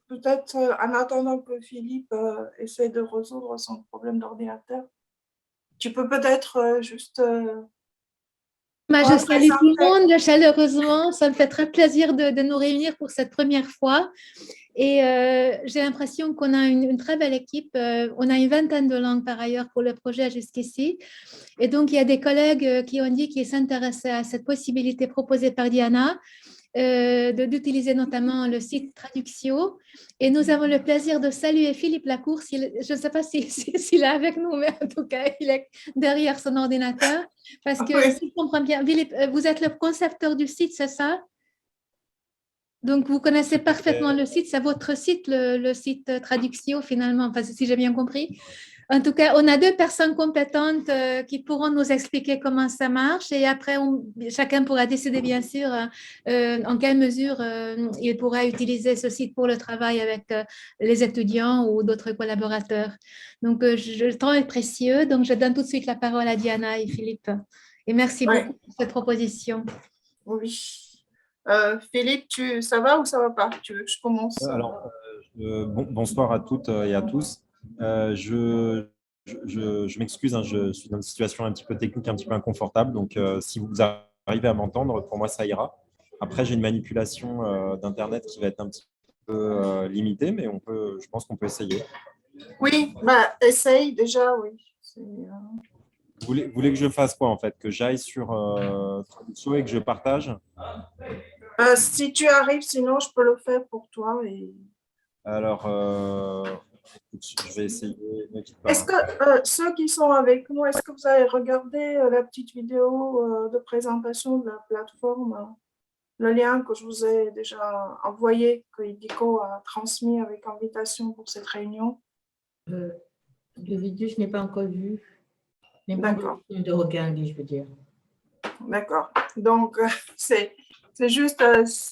peut-être en attendant que Philippe essaie de résoudre son problème d'ordinateur, tu peux peut-être juste Je salue tout le présenter. monde chaleureusement. Ça me fait très plaisir de nous réunir pour cette première fois. Et j'ai l'impression qu'on a une très belle équipe. On a une vingtaine de langues par ailleurs pour le projet jusqu'ici. Et donc, il y a des collègues qui ont dit qu'ils s'intéressaient à cette possibilité proposée par Diana d'utiliser notamment le site Traduxio. Et nous avons le plaisir de saluer Philippe Lacour. Je ne sais pas s'il est avec nous, mais en tout cas, il est derrière son ordinateur. Parce que, Oui. si je comprends bien, Philippe, vous êtes le concepteur du site, c'est ça? Donc, vous connaissez parfaitement le site. C'est votre site, le site Traduxio, finalement, enfin, si j'ai bien compris. En tout cas, on a deux personnes compétentes qui pourront nous expliquer comment ça marche et après, chacun pourra décider bien sûr en quelle mesure il pourra utiliser ce site pour le travail avec les étudiants ou d'autres collaborateurs. Donc, le temps est précieux, donc je donne tout de suite la parole à Diana et Philippe. Et merci beaucoup pour cette proposition. Oui. Philippe, ça va ou ça va pas? Tu veux que je commence? Alors, bonsoir à toutes et à tous. Je m'excuse, hein, je suis dans une situation un petit peu technique, un petit peu inconfortable. Donc, si vous arrivez à m'entendre, pour moi, ça ira. Après, j'ai une manipulation d'Internet qui va être un petit peu limitée, mais je pense qu'on peut essayer. Oui, essaye déjà, oui. Vous voulez que je fasse quoi, en fait? Que j'aille sur Traduxio et que je partage? Si tu arrives, sinon, je peux le faire pour toi. Alors, je vais essayer. Est-ce que ceux qui sont avec nous, est-ce que vous avez regardé la petite vidéo de présentation de la plateforme, le lien que je vous ai déjà envoyé, que Idico a transmis avec invitation pour cette réunion? Le vidéo, je n'ai pas encore vu. D'accord. De regarder, je veux dire. D'accord. Donc, c'est juste,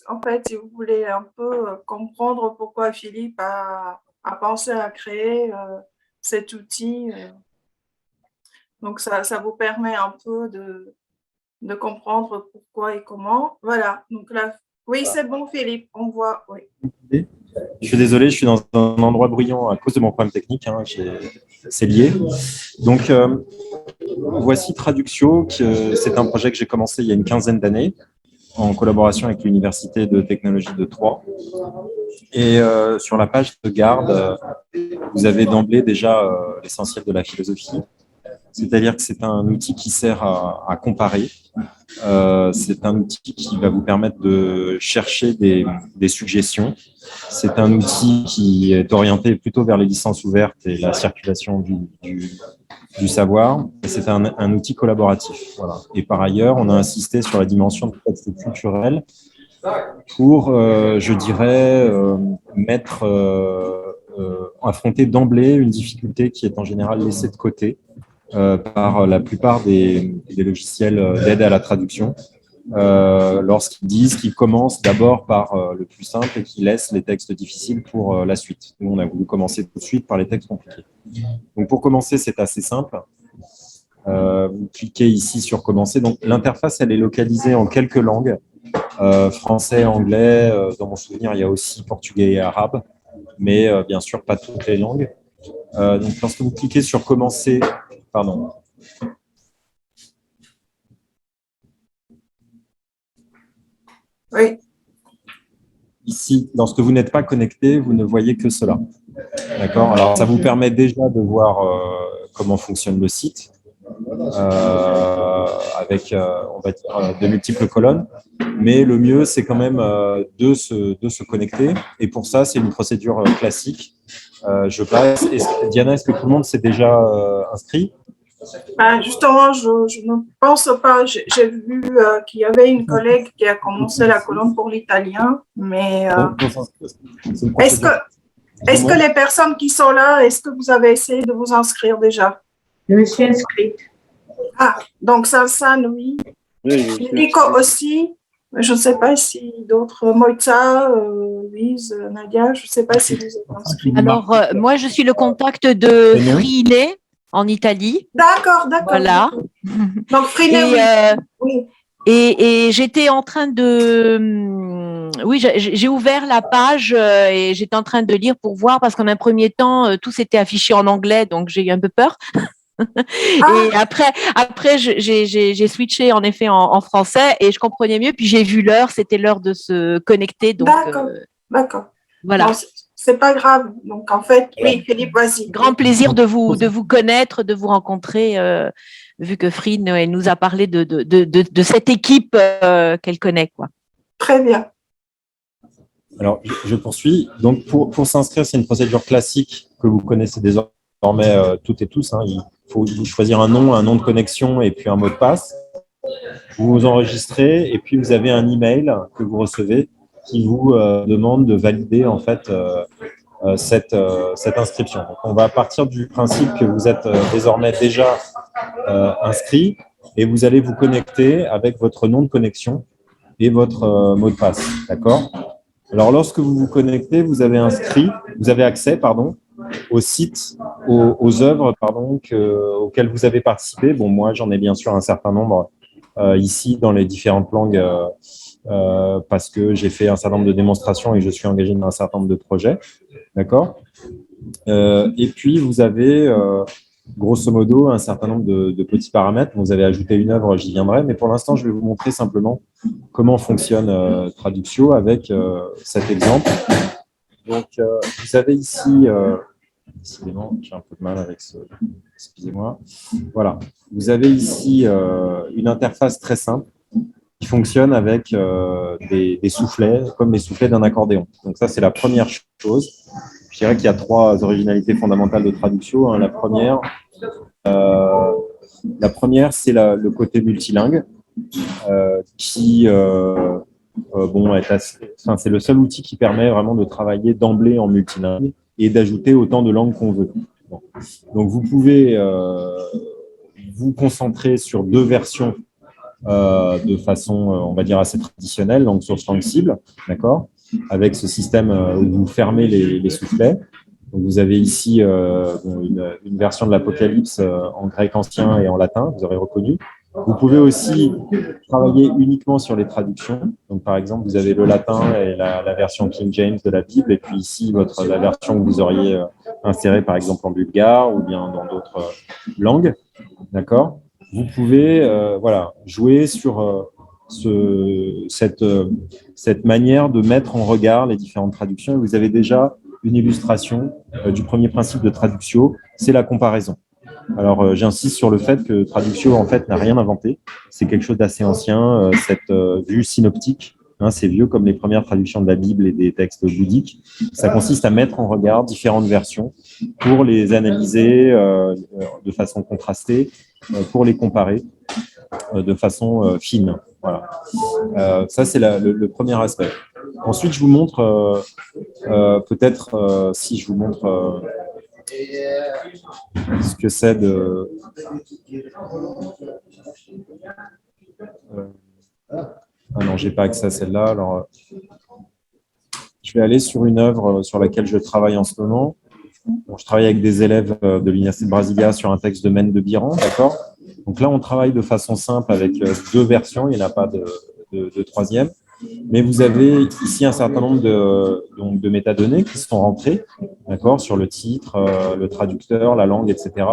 en fait, si vous voulez un peu comprendre pourquoi Philippe a pensé à créer cet outil. Donc, ça vous permet un peu de comprendre pourquoi et comment. Voilà. Donc là, oui, c'est bon, Philippe, on voit. Oui. Je suis désolé, je suis dans un endroit bruyant à cause de mon problème technique. Hein, c'est lié. Donc, voici Traduxio. C'est un projet que j'ai commencé il y a une quinzaine d'années en collaboration avec l'Université de technologie de Troyes. Et sur la page de garde, vous avez d'emblée déjà l'essentiel de la philosophie. C'est-à-dire que c'est un outil qui sert à comparer. C'est un outil qui va vous permettre de chercher des suggestions. C'est un outil qui est orienté plutôt vers les licences ouvertes et la circulation du savoir. Et c'est un outil collaboratif. Voilà. Et par ailleurs, on a insisté sur la dimension de texte culturel pour, je dirais, affronter d'emblée une difficulté qui est en général laissée de côté par la plupart des logiciels d'aide à la traduction, lorsqu'ils disent qu'ils commencent d'abord par le plus simple et qu'ils laissent les textes difficiles pour la suite. Nous, on a voulu commencer tout de suite par les textes compliqués. Donc, pour commencer, c'est assez simple. Vous cliquez ici sur commencer. Donc, l'interface, elle est localisée en quelques langues. Français, anglais, dans mon souvenir, il y a aussi portugais et arabe, mais bien sûr, pas toutes les langues. Donc, lorsque vous cliquez sur commencer, pardon. Oui. Ici, lorsque vous n'êtes pas connecté, vous ne voyez que cela. D'accord? Alors, ça vous permet déjà de voir comment fonctionne le site avec, on va dire, de multiples colonnes. Mais le mieux, c'est quand même de se connecter. Et pour ça, c'est une procédure classique. Je passe. Diana, est-ce que tout le monde s'est déjà inscrit? Justement, je ne pense pas. J'ai vu qu'il y avait une collègue qui a commencé la colonne pour l'italien, mais est-ce que les personnes qui sont là, est-ce que vous avez essayé de vous inscrire déjà? Je me suis inscrite. Ah, donc ça, oui. Nico aussi. Je ne sais pas si d'autres, Moïta, Louise, Nadia, je ne sais pas si vous êtes inscrits. Alors, moi, je suis le contact de Friné en Italie. D'accord. Voilà. Donc, Friné, oui. Et j'étais en train de oui, j'ai ouvert la page et j'étais en train de lire pour voir parce qu'en un premier temps, tout s'était affiché en anglais, donc j'ai eu un peu peur. Et après j'ai switché en effet en français et je comprenais mieux. Puis j'ai vu l'heure, c'était l'heure de se connecter. Donc D'accord. voilà. Bon, c'est pas grave. Donc en fait, oui, Philippe, vas-y. Grand plaisir de vous connaître, de vous rencontrer, vu que Frine elle nous a parlé de cette équipe qu'elle connaît, quoi. Très bien. Alors, je poursuis. Donc, pour s'inscrire, c'est une procédure classique que vous connaissez désormais toutes et tous. Hein. Il faut vous choisir un nom de connexion et puis un mot de passe. Vous vous enregistrez et puis vous avez un email que vous recevez qui vous demande de valider en fait cette inscription. Donc, on va partir du principe que vous êtes désormais déjà inscrit et vous allez vous connecter avec votre nom de connexion et votre mot de passe. D'accord ? Alors, lorsque vous vous connectez, vous avez accès au site, aux œuvres auxquelles vous avez participé. Bon, moi, j'en ai bien sûr un certain nombre ici dans les différentes langues parce que j'ai fait un certain nombre de démonstrations et je suis engagé dans un certain nombre de projets. D'accord ? Et puis, vous avez grosso modo un certain nombre de petits paramètres. Vous avez ajouté une œuvre, j'y viendrai, mais pour l'instant, je vais vous montrer simplement comment fonctionne Traduxio avec cet exemple. Donc, vous avez ici, décidément, j'ai un peu de mal avec ce, excusez-moi. Voilà, vous avez ici une interface très simple qui fonctionne avec des soufflets, comme les soufflets d'un accordéon. Donc ça, c'est la première chose. Je dirais qu'il y a 3 originalités fondamentales de Traduxio. Hein. La première, c'est le côté multilingue, qui c'est le seul outil qui permet vraiment de travailler d'emblée en multilingue et d'ajouter autant de langues qu'on veut. Bon. Donc, vous pouvez vous concentrer sur 2 versions de façon, on va dire, assez traditionnelle, langue source, langue cible, d'accord, avec ce système où vous fermez les soufflets. Donc, vous avez ici une version de l'Apocalypse en grec ancien et en latin, vous aurez reconnu. Vous pouvez aussi travailler uniquement sur les traductions. Donc, par exemple, vous avez le latin et la version King James de la Bible, et puis ici, la version que vous auriez insérée, par exemple, en bulgare ou bien dans d'autres langues. D'accord ? Vous pouvez jouer sur cette manière de mettre en regard les différentes traductions. Et vous avez déjà une illustration du premier principe de Traduxio, c'est la comparaison. Alors, j'insiste sur le fait que Traduxio, en fait, n'a rien inventé. C'est quelque chose d'assez ancien, cette vue synoptique. Hein, c'est vieux comme les premières traductions de la Bible et des textes bouddhiques. Ça consiste à mettre en regard différentes versions pour les analyser de façon contrastée, pour les comparer de façon fine. Voilà. Ça, c'est le premier aspect. Ensuite, je vous montre si je vous montre ce que c'est de… Ah non, j'ai pas accès à celle-là. Alors, je vais aller sur une œuvre sur laquelle je travaille en ce moment. Bon, je travaille avec des élèves de l'Université de Brasilia sur un texte de Mène de Biran, d'accord ? Donc là, on travaille de façon simple avec 2 versions, il n'y en a pas de troisième. Mais vous avez ici un certain nombre de métadonnées qui sont rentrées, d'accord, sur le titre, le traducteur, la langue, etc.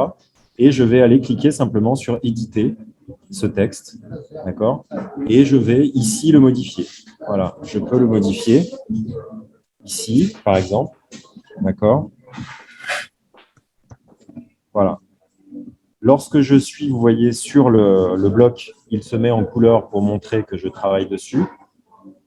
Et je vais aller cliquer simplement sur « Éditer » ce texte, d'accord, et je vais ici le modifier. Voilà, je peux le modifier ici, par exemple, d'accord. Voilà. Lorsque je suis, vous voyez, sur le bloc, il se met en couleur pour montrer que je travaille dessus.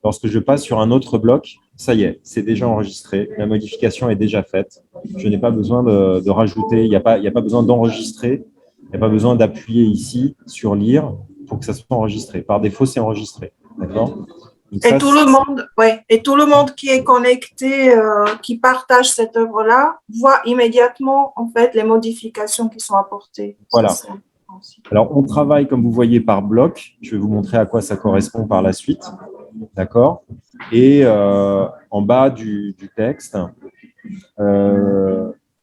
Lorsque je passe sur un autre bloc, ça y est, c'est déjà enregistré, la modification est déjà faite. Je n'ai pas besoin de rajouter, il n'y a pas besoin d'enregistrer, il n'y a pas besoin d'appuyer ici sur « Lire » pour que ça soit enregistré. Par défaut, c'est enregistré. D'accord ? Et tout le monde qui est connecté, qui partage cette œuvre-là, voit immédiatement en fait les modifications qui sont apportées. Voilà. Alors, on travaille, comme vous voyez, par bloc. Je vais vous montrer à quoi ça correspond par la suite. D'accord ? Et en bas du texte,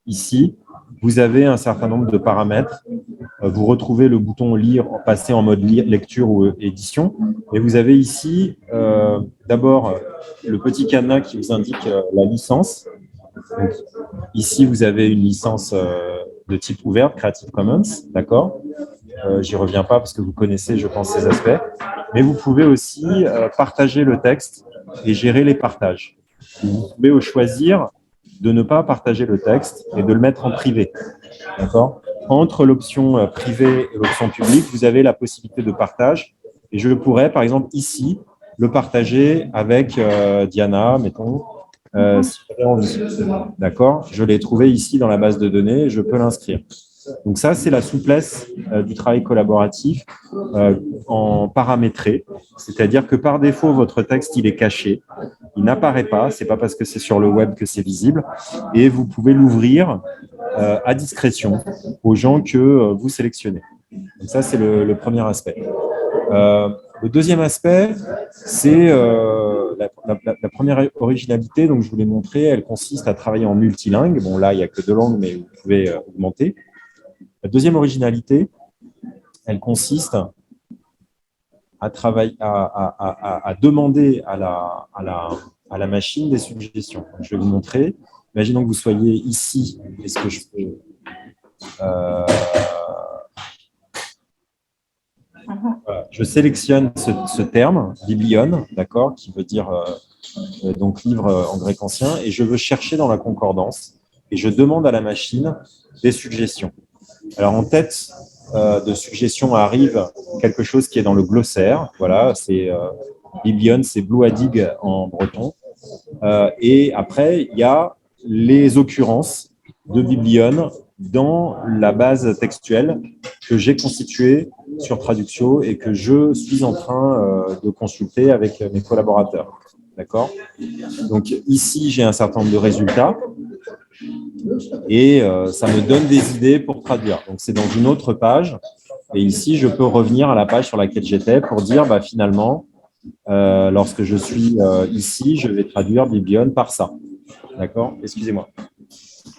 ici, vous avez un certain nombre de paramètres vous retrouvez le bouton lire, passer en mode lecture ou édition. Et vous avez ici d'abord le petit cadenas qui vous indique la licence. Donc, ici, vous avez une licence de type ouverte, Creative Commons, d'accord. J'y reviens pas parce que vous connaissez, je pense, ces aspects. Mais vous pouvez aussi partager le texte et gérer les partages. Vous pouvez choisir de ne pas partager le texte et de le mettre en privé, d'accord. Entre l'option privée et l'option publique, vous avez la possibilité de partage. Et je pourrais, par exemple, ici, le partager avec Diana, mettons, si j'avais envie. D'accord. Je l'ai trouvé ici dans la base de données et je peux l'inscrire. Donc ça, c'est la souplesse du travail collaboratif en paramétré. C'est-à-dire que par défaut, votre texte, il est caché. Il n'apparaît pas. Ce n'est pas parce que c'est sur le web que c'est visible. Et vous pouvez l'ouvrir à discrétion aux gens que vous sélectionnez. Donc ça, c'est le premier aspect. Le deuxième aspect, c'est la première originalité. Donc, je vous l'ai montré, elle consiste à travailler en multilingue. Bon, là, il n'y a que 2 langues, mais vous pouvez augmenter. La deuxième originalité, elle consiste à travailler, à demander à la machine des suggestions. Donc, je vais vous montrer. Imaginons que vous soyez ici. Est-ce que je peux voilà. Je sélectionne ce terme, biblion, d'accord, qui veut dire donc livre en grec ancien, et je veux chercher dans la concordance, et je demande à la machine des suggestions. Alors, en tête de suggestion arrive quelque chose qui est dans le glossaire. Voilà, c'est biblion, c'est bluadig en breton. Et après, il y a les occurrences de biblion dans la base textuelle que j'ai constituée sur Traduxio et que je suis en train de consulter avec mes collaborateurs. D'accord? Donc ici, j'ai un certain nombre de résultats et ça me donne des idées pour traduire. Donc c'est dans une autre page et ici, je peux revenir à la page sur laquelle j'étais pour dire bah, finalement, lorsque je suis ici, je vais traduire biblion par ça. D'accord? Excusez-moi.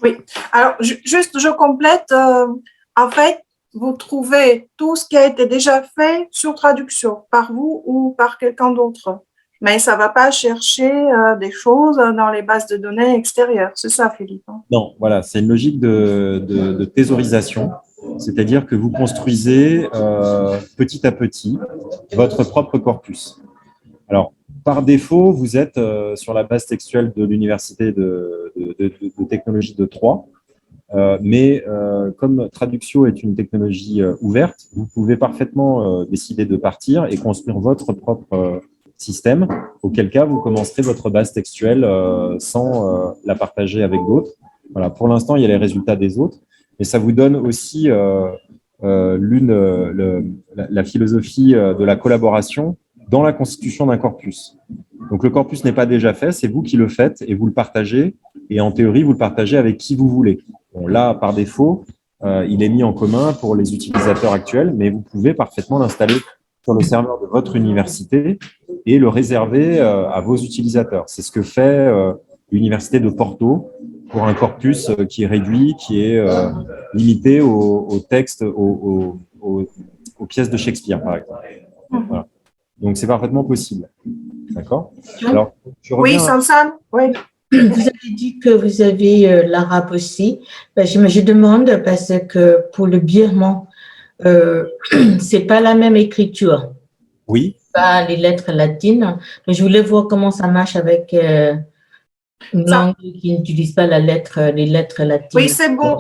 Oui, alors juste je complète, en fait, vous trouvez tout ce qui a été déjà fait sur Traduxio, par vous ou par quelqu'un d'autre. Mais ça ne va pas chercher des choses dans les bases de données extérieures. C'est ça, Philippe? Non, voilà, c'est une logique de thésaurisation. C'est-à-dire que vous construisez petit à petit votre propre corpus. Alors, par défaut, vous êtes sur la base textuelle de l'Université de technologie de Troyes. Mais comme Traduxio est une technologie ouverte, vous pouvez parfaitement décider de partir et construire votre propre système, auquel cas vous commencerez votre base textuelle sans la partager avec d'autres. Voilà, pour l'instant, il y a les résultats des autres, mais ça vous donne aussi la philosophie de la collaboration dans la constitution d'un corpus. Donc, le corpus n'est pas déjà fait, c'est vous qui le faites et vous le partagez. Et en théorie, vous le partagez avec qui vous voulez. Bon, là, par défaut, il est mis en commun pour les utilisateurs actuels, mais vous pouvez parfaitement l'installer sur le serveur de votre université et le réserver à vos utilisateurs. C'est ce que fait l'université de Porto pour un corpus qui est réduit, qui est limité aux textes, aux pièces de Shakespeare, par exemple. Voilà. Donc, c'est parfaitement possible. D'accord? Alors, oui, Sansan, oui. Vous avez dit que vous avez l'arabe aussi. Ben, je demande parce que pour le birman, c'est pas la même écriture. Oui. Pas les lettres latines. Donc, je voulais voir comment ça marche avec une langue qui n'utilise pas les lettres latines. Oui, c'est bon.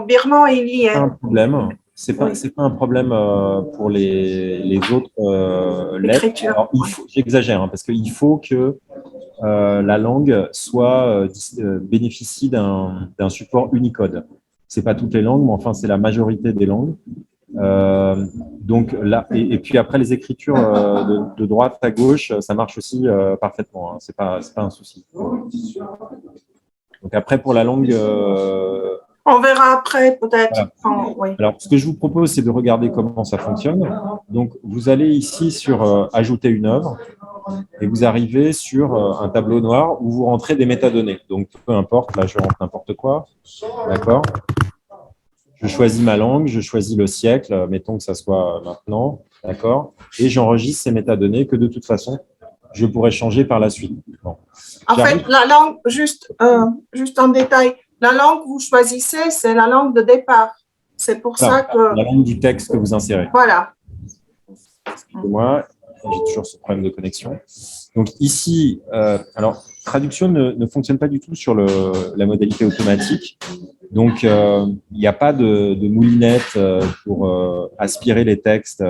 Birman, il y est. C'est un problème. C'est pas un problème pour les autres lettres. J'exagère, hein, parce qu'il faut que la langue bénéficie d'un support Unicode. C'est pas toutes les langues, mais enfin, c'est la majorité des langues. Donc là, et puis après, les écritures de droite à gauche, ça marche aussi parfaitement. Hein, c'est pas un souci. Donc après, pour la langue… on verra après, peut-être. Voilà. Oui. Alors, ce que je vous propose, c'est de regarder comment ça fonctionne. Donc, vous allez ici sur Ajouter une œuvre et vous arrivez sur un tableau noir où vous rentrez des métadonnées. Donc, peu importe, là, je rentre n'importe quoi. D'accord. Je choisis ma langue, je choisis le siècle, mettons que ça soit maintenant, d'accord? Et j'enregistre ces métadonnées que de toute façon, je pourrais changer par la suite. Bon. En fait, la langue, juste en détail, la langue que vous choisissez, c'est la langue de départ. C'est pour ça que… La langue du texte que vous insérez. Voilà. Excusez-moi, j'ai toujours ce problème de connexion. Donc ici, alors, traduction ne fonctionne pas du tout sur la modalité automatique. Donc, il n'y a pas de moulinette pour aspirer les textes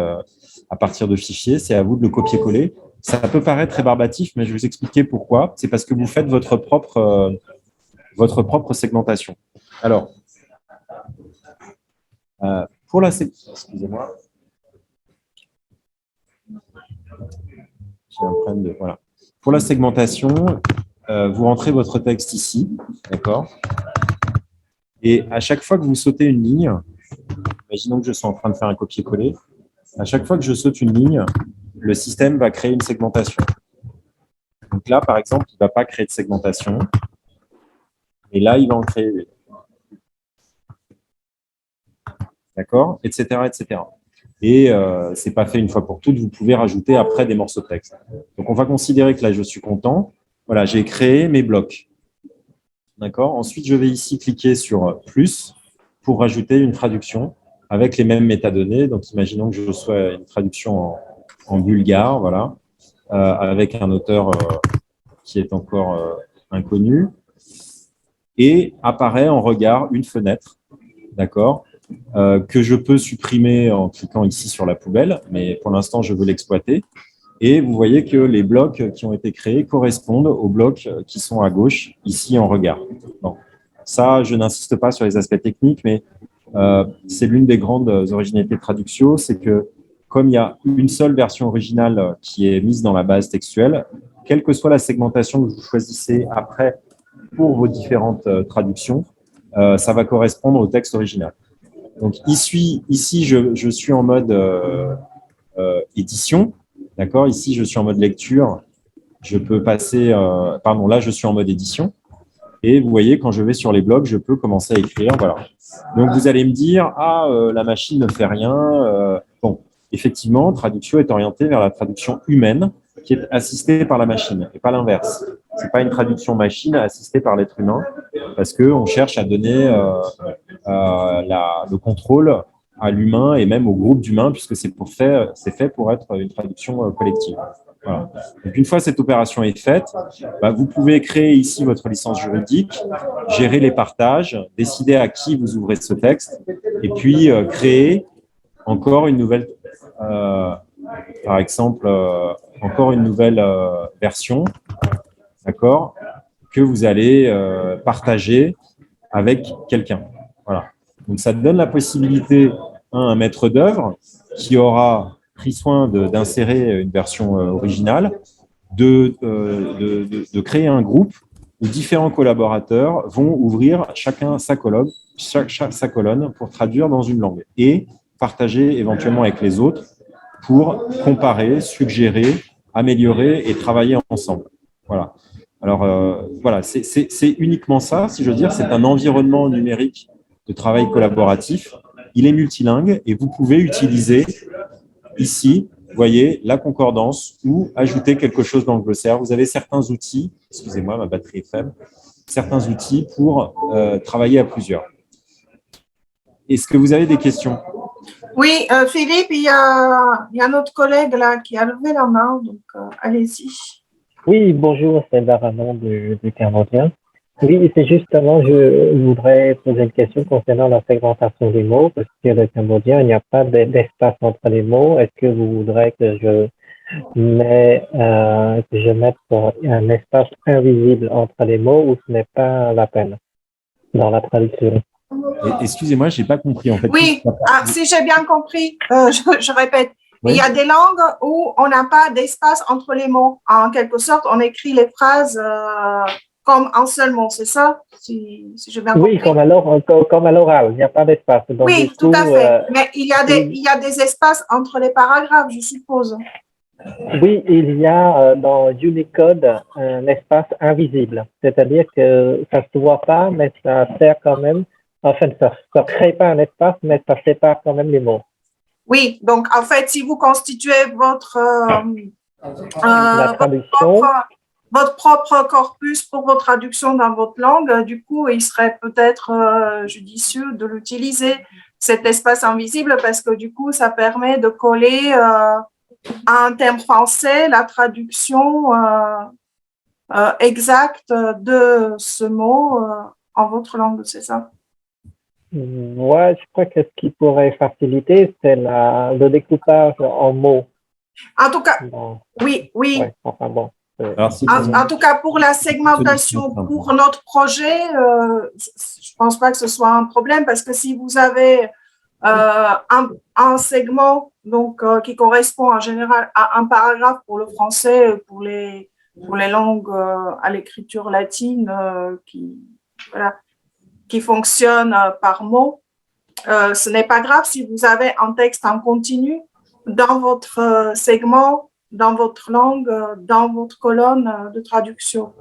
à partir de fichiers. C'est à vous de le copier-coller. Ça peut paraître rébarbatif, mais je vais vous expliquer pourquoi. C'est parce que vous faites votre propre segmentation. Alors, pour la excusez-moi. J'ai un problème de… Voilà. Pour la segmentation, vous rentrez votre texte ici, d'accord? Et à chaque fois que vous sautez une ligne, imaginons que je sois en train de faire un copier-coller, à chaque fois que je saute une ligne, le système va créer une segmentation. Donc là, par exemple, il ne va pas créer de segmentation. Et là, il va en créer une. D'accord? Etc., etc. Et ce n'est pas fait une fois pour toutes. Vous pouvez rajouter après des morceaux de texte. Donc, on va considérer que là, je suis content. Voilà, j'ai créé mes blocs. D'accord? Ensuite, je vais ici cliquer sur « Plus » pour rajouter une traduction avec les mêmes métadonnées. Donc, imaginons que je sois une traduction en bulgare, voilà, avec un auteur qui est encore inconnu. Et apparaît en regard une fenêtre, d'accord, que je peux supprimer en cliquant ici sur la poubelle, mais pour l'instant, je veux l'exploiter. Et vous voyez que les blocs qui ont été créés correspondent aux blocs qui sont à gauche, ici en regard. Bon. Ça, je n'insiste pas sur les aspects techniques, mais c'est l'une des grandes originalités de Traduxio, c'est que comme il y a une seule version originale qui est mise dans la base textuelle, quelle que soit la segmentation que vous choisissez après pour vos différentes traductions, ça va correspondre au texte original. Donc ici je suis en mode édition. D'accord, ici, je suis en mode lecture. Je peux passer… pardon, là, je suis en mode édition. Et vous voyez, quand je vais sur les blogs, je peux commencer à écrire. Voilà. Donc, vous allez me dire, la machine ne fait rien. Bon, effectivement, Traduxio est orientée vers la traduction humaine qui est assistée par la machine et pas l'inverse. Ce n'est pas une traduction machine assistée par l'être humain parce qu'on cherche à donner le contrôle à l'humain et même au groupe d'humains, puisque c'est fait pour être une traduction collective. Voilà. Donc, une fois cette opération est faite, vous pouvez créer ici votre licence juridique, gérer les partages, décider à qui vous ouvrez ce texte, et puis créer encore une nouvelle, par exemple, encore une nouvelle version, d'accord, que vous allez partager avec quelqu'un. Voilà. Donc, ça donne la possibilité à un maître d'œuvre qui aura pris soin d'insérer une version originale, de créer un groupe où différents collaborateurs vont ouvrir chacun sa colonne pour traduire dans une langue et partager éventuellement avec les autres pour comparer, suggérer, améliorer et travailler ensemble. Voilà. Alors, voilà, c'est uniquement ça, si je veux dire, c'est un environnement numérique de travail collaboratif. Il est multilingue et vous pouvez utiliser ici, vous voyez, la concordance ou ajouter quelque chose dans le glossaire. Vous avez certains outils, excusez-moi, ma batterie est faible, certains outils pour travailler à plusieurs. Est-ce que vous avez des questions? Oui, Philippe, il y a notre collègue là qui a levé la main, donc allez-y. Oui, bonjour, c'est Baraman du Cambodgien. Oui, c'est justement, je voudrais poser une question concernant la segmentation des mots, parce que le cambodgien, il n'y a pas d'espace entre les mots. Est-ce que vous voudrez que je mette un espace invisible entre les mots ou ce n'est pas la peine dans la traduction? Excusez-moi, je n'ai pas compris en fait. Oui, si j'ai bien compris, je répète. Oui. Il y a des langues où on n'a pas d'espace entre les mots. En quelque sorte, on écrit les phrases comme un seul mot, c'est ça, si j'ai bien compris? Oui, comme à l'oral, il n'y a pas d'espace. Oui, tout à fait. Mais il y a des espaces entre les paragraphes, je suppose. Oui, il y a dans Unicode un espace invisible, c'est-à-dire que ça ne se voit pas, mais ça sert quand même Enfin, ça ne crée pas un espace, mais ça sépare quand même les mots. Oui, donc en fait, si vous constituez La traduction, votre propre corpus pour vos traductions dans votre langue, du coup, il serait peut-être judicieux de l'utiliser, cet espace invisible, parce que du coup, ça permet de coller à un terme français la traduction exacte de ce mot en votre langue, c'est ça? moi, je crois que ce qui pourrait faciliter, c'est le découpage en mots. En tout cas, Bon, oui. ouais, enfin bon. Alors, c'est En tout cas, pour la segmentation, pour notre projet, je pense pas que ce soit un problème parce que si vous avez un segment donc, qui correspond en général à un paragraphe pour le français, pour les langues à l'écriture latine qui fonctionnent par mot, ce n'est pas grave si vous avez un texte en continu dans votre segment, dans votre langue, dans votre colonne de traduction.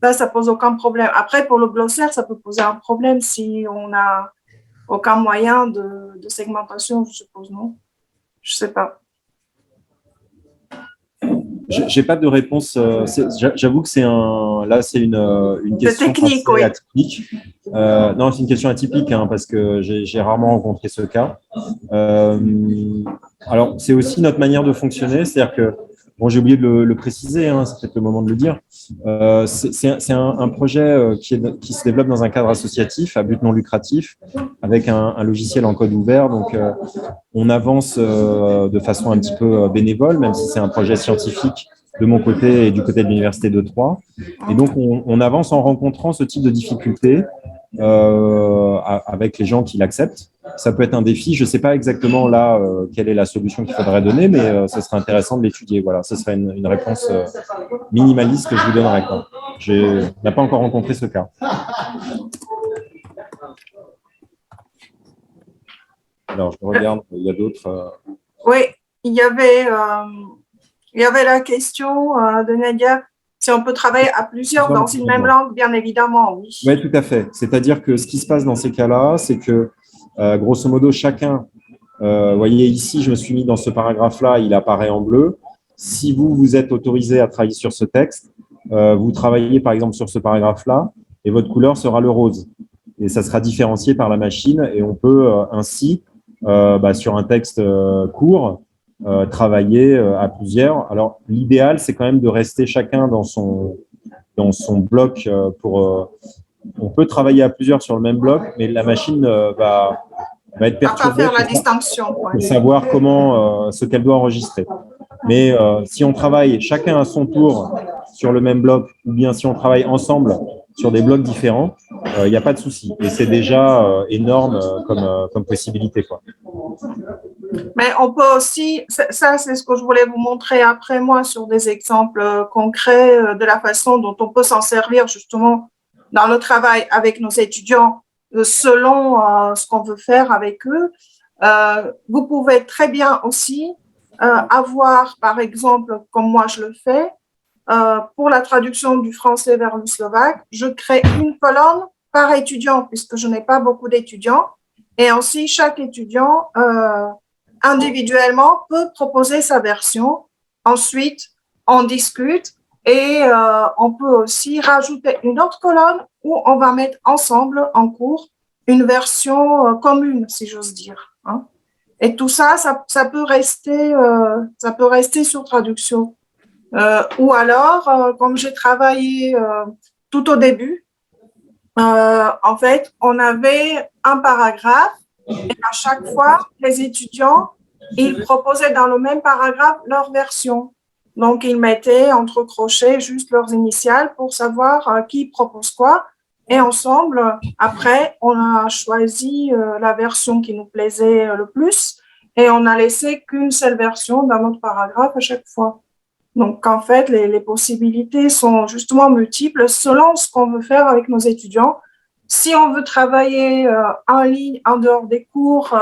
Là, ça pose aucun problème. Après, pour le glossaire, ça peut poser un problème si on n'a aucun moyen de segmentation, je suppose, non? Je sais pas. J'ai pas de réponse. J'avoue que c'est une question technique, assez oui. atypique. Non, c'est une question atypique hein, parce que j'ai rarement rencontré ce cas. Alors, c'est aussi notre manière de fonctionner, c'est-à-dire que bon, j'ai oublié de le préciser, hein, c'est peut-être le moment de le dire. C'est un projet qui se développe dans un cadre associatif à but non lucratif avec un logiciel en code ouvert. Donc, on avance de façon un petit peu bénévole, même si c'est un projet scientifique de mon côté et du côté de l'Université de Troyes. Et donc, on avance en rencontrant ce type de difficultés avec les gens qui l'acceptent. Ça peut être un défi. Je ne sais pas exactement là quelle est la solution qu'il faudrait donner, mais ce serait intéressant de l'étudier. Voilà, ce serait une réponse minimaliste que je vous donnerai. On n'a pas encore rencontré ce cas. Alors, je regarde, il y a d'autres. Oui, il y avait la question de Nadia, si on peut travailler à plusieurs dans une même langue, bien évidemment, oui. Oui, tout à fait. C'est-à-dire que ce qui se passe dans ces cas-là, c'est que, grosso modo, chacun, vous voyez ici, je me suis mis dans ce paragraphe-là, il apparaît en bleu. Si vous êtes autorisé à travailler sur ce texte, vous travaillez par exemple sur ce paragraphe-là et votre couleur sera le rose. Et ça sera différencié par la machine et on peut ainsi, sur un texte court, travailler à plusieurs. Alors, l'idéal, c'est quand même de rester chacun dans son bloc on peut travailler à plusieurs sur le même bloc, mais la machine va être perturbée faire la distinction, pour savoir ce qu'elle doit enregistrer. Mais si on travaille chacun à son tour sur le même bloc, ou bien si on travaille ensemble sur des blocs différents, il n'y a pas de souci. Et c'est déjà énorme comme possibilité, quoi. Mais on peut aussi, ça c'est ce que je voulais vous montrer après moi sur des exemples concrets de la façon dont on peut s'en servir justement dans le travail avec nos étudiants selon ce qu'on veut faire avec eux. Vous pouvez très bien aussi avoir, par exemple, comme moi je le fais, pour la traduction du français vers le slovaque, je crée une colonne par étudiant puisque je n'ai pas beaucoup d'étudiants. Et ainsi, chaque étudiant individuellement peut proposer sa version. Ensuite, on discute et on peut aussi rajouter une autre colonne où on va mettre ensemble en cours une version commune, si j'ose dire. Hein. Et tout ça, ça peut rester sur traduction. Ou alors, comme j'ai travaillé tout au début, en fait, on avait un paragraphe et à chaque fois, les étudiants, ils proposaient dans le même paragraphe leur version. Donc, ils mettaient entre crochets juste leurs initiales pour savoir qui propose quoi. Et ensemble, après, on a choisi la version qui nous plaisait le plus et on a laissé qu'une seule version dans notre paragraphe à chaque fois. Donc, en fait, les possibilités sont justement multiples selon ce qu'on veut faire avec nos étudiants. Si on veut travailler en ligne, en dehors des cours,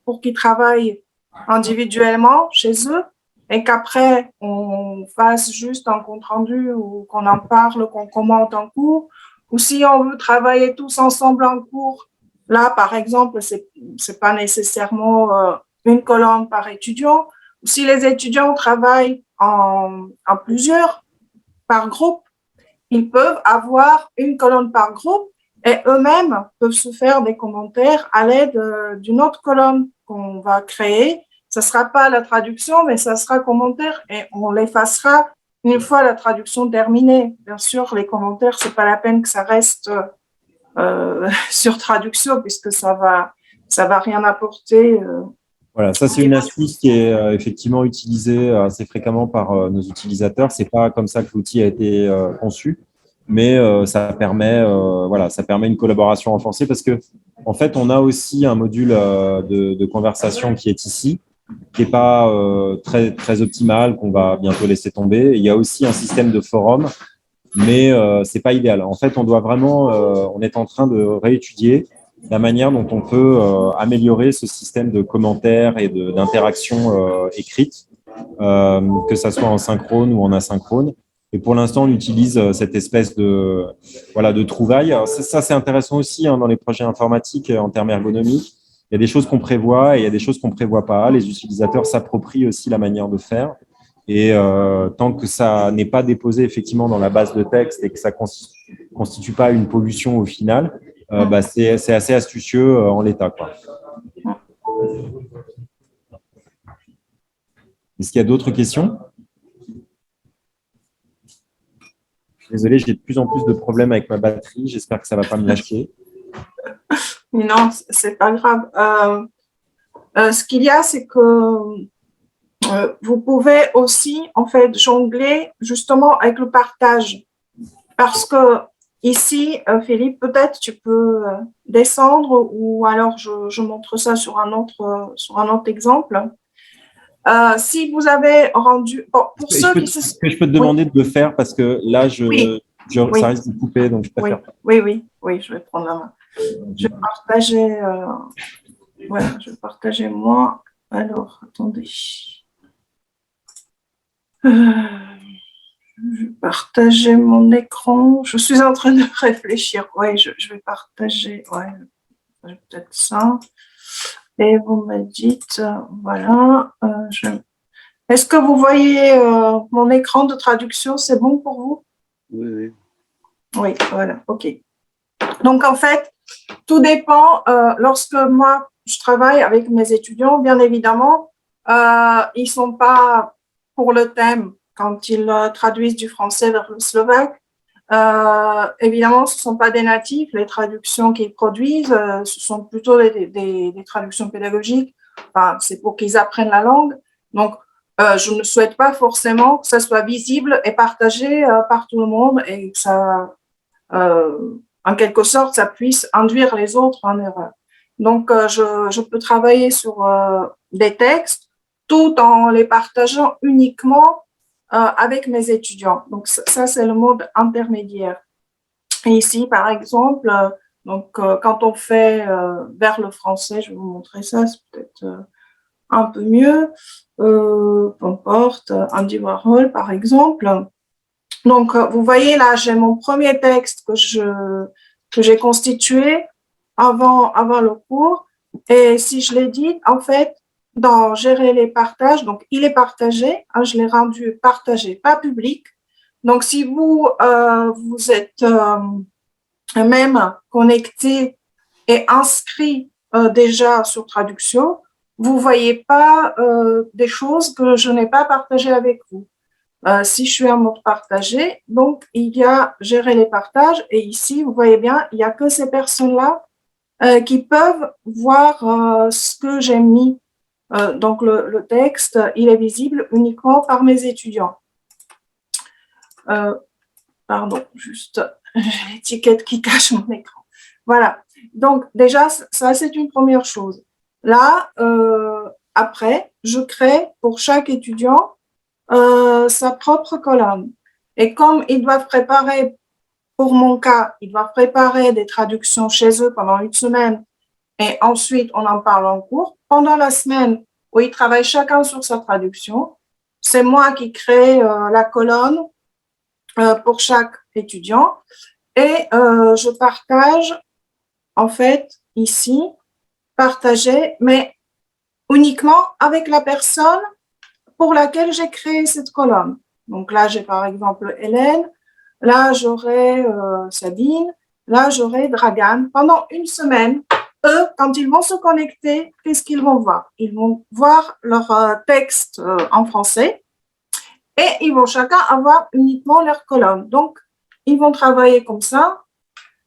pour qu'ils travaillent individuellement chez eux, et qu'après, on fasse juste un compte-rendu ou qu'on en parle, qu'on commente en cours, ou si on veut travailler tous ensemble en cours, là, par exemple, c'est pas nécessairement une colonne par étudiant. Si les étudiants travaillent en plusieurs, par groupe, ils peuvent avoir une colonne par groupe et eux-mêmes peuvent se faire des commentaires à l'aide d'une autre colonne qu'on va créer. Ce ne sera pas la traduction, mais ça sera commentaire et on l'effacera une fois la traduction terminée. Bien sûr, les commentaires, ce n'est pas la peine que ça reste sur traduction puisque ça va rien apporter. Voilà, ça c'est une astuce qui est effectivement utilisée assez fréquemment par nos utilisateurs. C'est pas comme ça que l'outil a été conçu, mais ça permet une collaboration renforcée parce que en fait on a aussi un module de conversation qui est ici, qui est pas très très optimal, qu'on va bientôt laisser tomber. Et il y a aussi un système de forum, mais c'est pas idéal. En fait, on doit vraiment, on est en train de réétudier la manière dont on peut améliorer ce système de commentaires et d'interaction écrite, que ça soit en synchrone ou en asynchrone. Et pour l'instant, on utilise cette espèce de trouvaille. Alors, ça, c'est intéressant aussi dans les projets informatiques en termes ergonomiques. Il y a des choses qu'on prévoit et il y a des choses qu'on ne prévoit pas. Les utilisateurs s'approprient aussi la manière de faire. Et tant que ça n'est pas déposé effectivement dans la base de texte et que ça ne constitue pas une pollution au final, c'est assez astucieux en l'état, quoi. Est-ce qu'il y a d'autres questions? Désolé, j'ai de plus en plus de problèmes avec ma batterie. J'espère que ça ne va pas me lâcher. Non, c'est pas grave. Ce qu'il y a, c'est que vous pouvez aussi, en fait, jongler justement avec le partage. Parce que ici, Philippe, peut-être tu peux descendre ou alors je montre ça sur un autre exemple. Si vous avez rendu… Bon, pour ceux qui se… Je peux te demander de le faire parce que là, ça risque de couper, donc je préfère. Oui, je vais prendre la main. Je vais partager… voilà, je vais partager moi. Alors, attendez. Je vais partager mon écran. Je suis en train de réfléchir. Oui, je vais partager. Ouais, peut-être ça. Et vous me dites, voilà. Est-ce que vous voyez mon écran de traduction? C'est bon pour vous? Oui. Oui, voilà, ok. Donc, en fait, tout dépend. Lorsque moi, je travaille avec mes étudiants, bien évidemment, ils ne sont pas pour le thème quand ils traduisent du français vers le slovaque. Évidemment, ce ne sont pas des natifs. Les traductions qu'ils produisent, ce sont plutôt des traductions pédagogiques. Enfin, c'est pour qu'ils apprennent la langue. Donc, je ne souhaite pas forcément que ça soit visible et partagé par tout le monde et que ça, en quelque sorte, ça puisse induire les autres en erreur. Donc, je peux travailler sur des textes tout en les partageant uniquement avec mes étudiants. Donc, ça, c'est le mode intermédiaire. Et ici, par exemple, quand on fait vers le français, je vais vous montrer ça, c'est peut-être un peu mieux. Peu importe, Andy Warhol, par exemple. Donc, vous voyez là, j'ai mon premier texte que j'ai constitué avant le cours. Et si je l'édite, en fait, dans gérer les partages, donc il est partagé, je l'ai rendu partagé, pas public. Donc, si vous êtes même connecté et inscrit déjà sur traduction, vous ne voyez pas des choses que je n'ai pas partagées avec vous. Si je suis en mode partagé, donc il y a gérer les partages et ici, vous voyez bien, il n'y a que ces personnes-là qui peuvent voir ce que j'ai mis. Donc, le texte, il est visible uniquement par mes étudiants. Pardon, juste l'étiquette qui cache mon écran. Voilà. Donc, déjà, ça, c'est une première chose. Là, après, je crée pour chaque étudiant sa propre colonne. Et comme ils doivent préparer, pour mon cas, ils doivent préparer des traductions chez eux pendant une semaine et ensuite on en parle en cours. Pendant la semaine où ils travaillent chacun sur sa traduction, c'est moi qui crée la colonne pour chaque étudiant et je partage en fait ici, partager, mais uniquement avec la personne pour laquelle j'ai créé cette colonne. Donc là, j'ai par exemple Hélène, là, j'aurai Sabine, là, j'aurai Dragan. Pendant une semaine, eux, quand ils vont se connecter, qu'est-ce qu'ils vont voir? Ils vont voir leur texte en français et ils vont chacun avoir uniquement leur colonne. Donc, ils vont travailler comme ça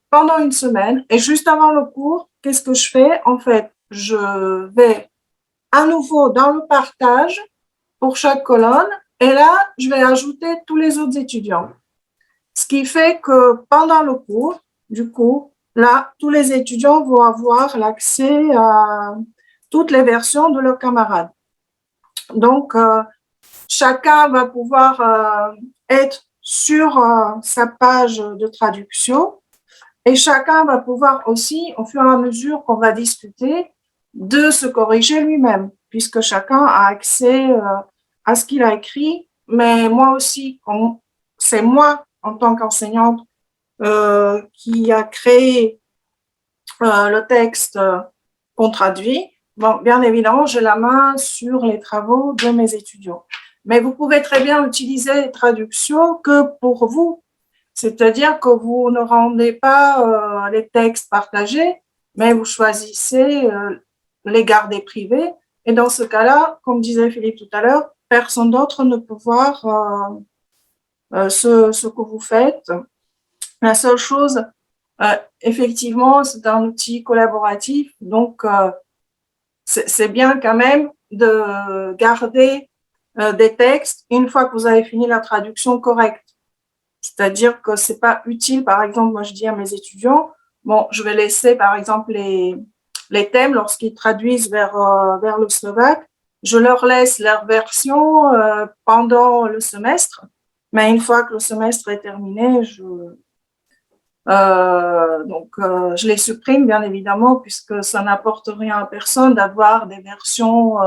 pendant une semaine. Et juste avant le cours, qu'est-ce que je fais? En fait, je vais à nouveau dans le partage pour chaque colonne et là, je vais ajouter tous les autres étudiants. Ce qui fait que pendant le cours, du coup, là, tous les étudiants vont avoir l'accès à toutes les versions de leurs camarades. Donc, chacun va pouvoir être sur sa page de traduction et chacun va pouvoir aussi, au fur et à mesure qu'on va discuter, de se corriger lui-même, puisque chacun a accès à ce qu'il a écrit. Mais moi aussi, c'est moi, en tant qu'enseignante, qui a créé le texte qu'on traduit. Bon, bien évidemment, j'ai la main sur les travaux de mes étudiants. Mais vous pouvez très bien utiliser les traductions que pour vous. C'est-à-dire que vous ne rendez pas les textes partagés, mais vous choisissez les garder privés. Et dans ce cas-là, comme disait Philippe tout à l'heure, personne d'autre ne peut voir ce que vous faites. La seule chose, effectivement, c'est un outil collaboratif, donc c'est bien quand même de garder des textes une fois que vous avez fini la traduction correcte. C'est-à-dire que c'est pas utile, par exemple, moi je dis à mes étudiants, bon, je vais laisser par exemple les thèmes lorsqu'ils traduisent vers le slovaque, je leur laisse leur version pendant le semestre, mais une fois que le semestre est terminé, je les supprime bien évidemment puisque ça n'apporte rien à personne d'avoir des versions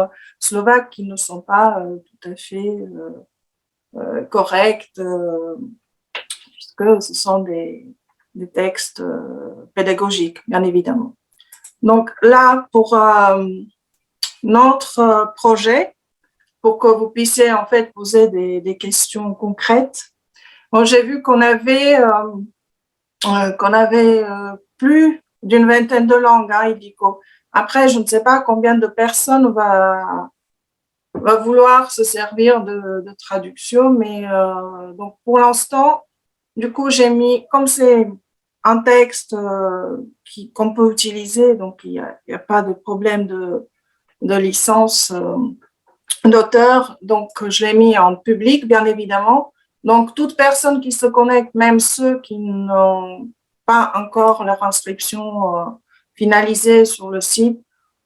slovaques qui ne sont pas tout à fait correctes. Que ce sont des textes pédagogiques, bien évidemment. Donc là, pour notre projet, pour que vous puissiez en fait poser des questions concrètes, bon, j'ai vu qu'on avait plus d'une vingtaine de langues, hein, Idiko. Après, je ne sais pas combien de personnes va vouloir se servir de traduction, mais donc pour l'instant, du coup, j'ai mis, comme c'est un texte qu'on peut utiliser, donc il n'y a pas de problème de licence d'auteur, donc je l'ai mis en public, bien évidemment. Donc, toute personne qui se connecte, même ceux qui n'ont pas encore leur inscription finalisée sur le site,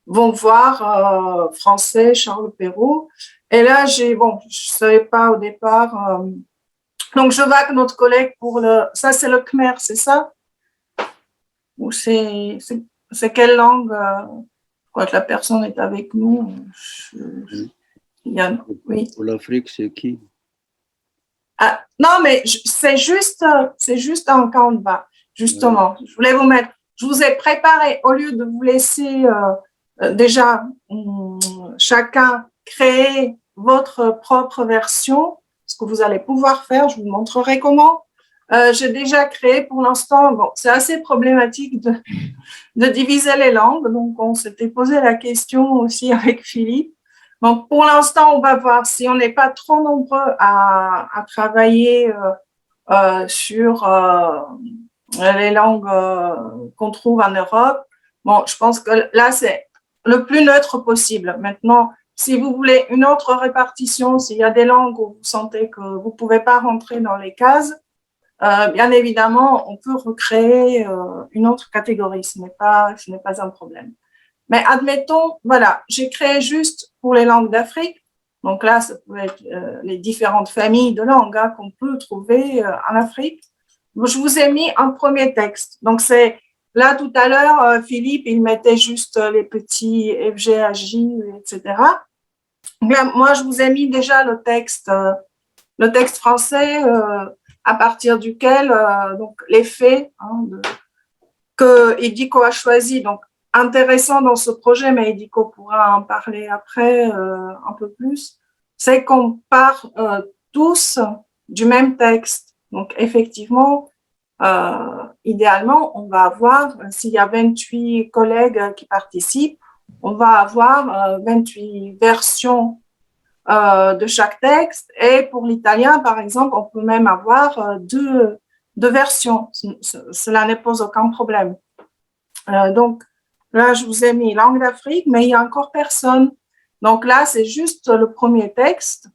vont voir français Charles Perrault. Et là, je ne savais pas au départ... donc, je vais avec notre collègue pour ça, c'est le Khmer, c'est ça? Ou c'est quelle langue? Quand la personne est avec nous. Oui. Pour l'Afrique, c'est qui? Ah, non, mais c'est juste un Canva, justement. Ouais. Je voulais vous mettre. Je vous ai préparé, au lieu de vous laisser déjà chacun créer votre propre version, ce que vous allez pouvoir faire, je vous montrerai comment. J'ai déjà créé pour l'instant, bon, c'est assez problématique de diviser les langues, donc on s'était posé la question aussi avec Philippe. Donc pour l'instant, on va voir si on n'est pas trop nombreux à travailler sur les langues qu'on trouve en Europe. Bon, je pense que là, c'est le plus neutre possible. Maintenant, si vous voulez une autre répartition, s'il y a des langues où vous sentez que vous ne pouvez pas rentrer dans les cases, bien évidemment, on peut recréer une autre catégorie. Ce n'est pas un problème. Mais admettons, voilà, j'ai créé juste pour les langues d'Afrique. Donc là, ça peut être les différentes familles de langues qu'on peut trouver en Afrique. Je vous ai mis un premier texte. Donc c'est là tout à l'heure, Philippe, il mettait juste les petits FGAJ, etc. Moi, je vous ai mis déjà le texte français à partir duquel donc les faits que Idiko a choisi. Donc intéressant dans ce projet, mais Ediko pourra en parler après un peu plus, c'est qu'on part tous du même texte. Donc, effectivement, idéalement, on va avoir, s'il y a 28 collègues qui participent, on va avoir 28 versions de chaque texte. Et pour l'italien, par exemple, on peut même avoir deux versions. Cela ne pose aucun problème. Donc, là, je vous ai mis langue d'Afrique, mais il n'y a encore personne. Donc là, c'est juste le premier texte.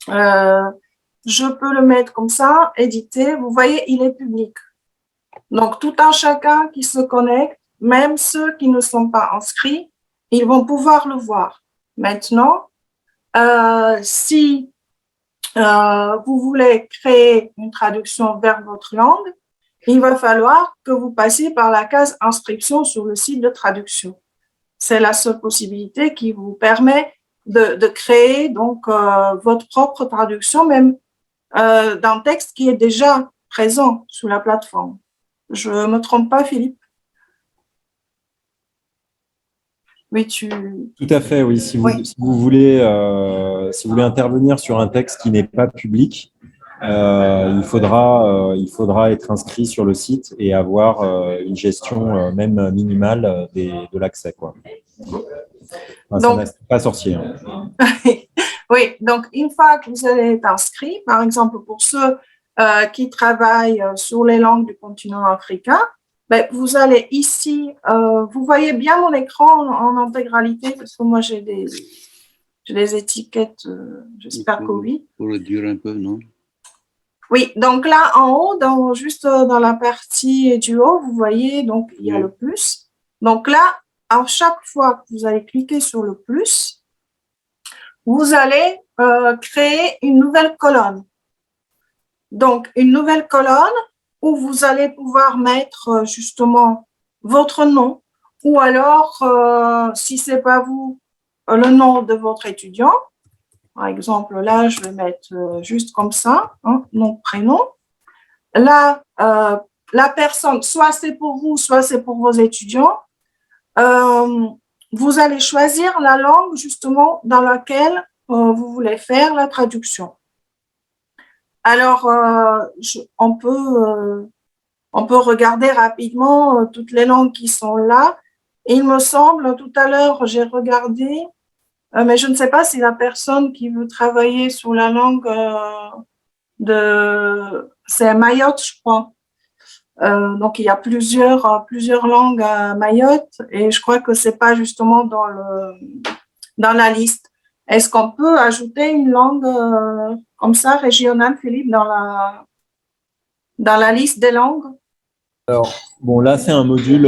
Je peux le mettre comme ça, éditer. Vous voyez, il est public. Donc, tout un chacun qui se connecte, même ceux qui ne sont pas inscrits, ils vont pouvoir le voir. Maintenant, si vous voulez créer une traduction vers votre langue, il va falloir que vous passiez par la case inscription sur le site de traduction. C'est la seule possibilité qui vous permet de créer donc votre propre traduction, même d'un texte qui est déjà présent sur la plateforme. Je ne me trompe pas, Philippe? Oui, Tout à fait, oui. Si Oui. vous voulez intervenir sur un texte qui n'est pas public, il faudra être inscrit sur le site et avoir une gestion même minimale de l'accès, quoi. Enfin, Donc, ça n'est pas sorcier. Hein. Oui, donc une fois que vous allez être inscrit, par exemple pour ceux qui travaillent sur les langues du continent africain, ben, vous allez ici, vous voyez bien mon écran en intégralité, parce que moi j'ai des étiquettes, j'espère que oui. Pour réduire un peu, non? Oui, donc là en haut, juste dans la partie du haut, vous voyez, donc il y a le plus. Donc là, à chaque fois que vous allez cliquer sur le plus, vous allez créer une nouvelle colonne. Donc, une nouvelle colonne où vous allez pouvoir mettre justement votre nom ou alors, si ce n'est pas vous, le nom de votre étudiant. Par exemple, là, je vais mettre juste comme ça, hein, nom, prénom. Là, la personne, soit c'est pour vous, soit c'est pour vos étudiants. Vous allez choisir la langue justement dans laquelle vous voulez faire la traduction. Alors, on peut regarder rapidement toutes les langues qui sont là. Et il me semble, tout à l'heure, j'ai regardé, mais je ne sais pas si la personne qui veut travailler sur la langue c'est Mayotte, je crois. Donc, il y a plusieurs langues à Mayotte et je crois que ce n'est pas justement dans la liste. Est-ce qu'on peut ajouter une langue comme ça, régionale, Philippe, dans la liste des langues? Alors, bon, là, c'est un module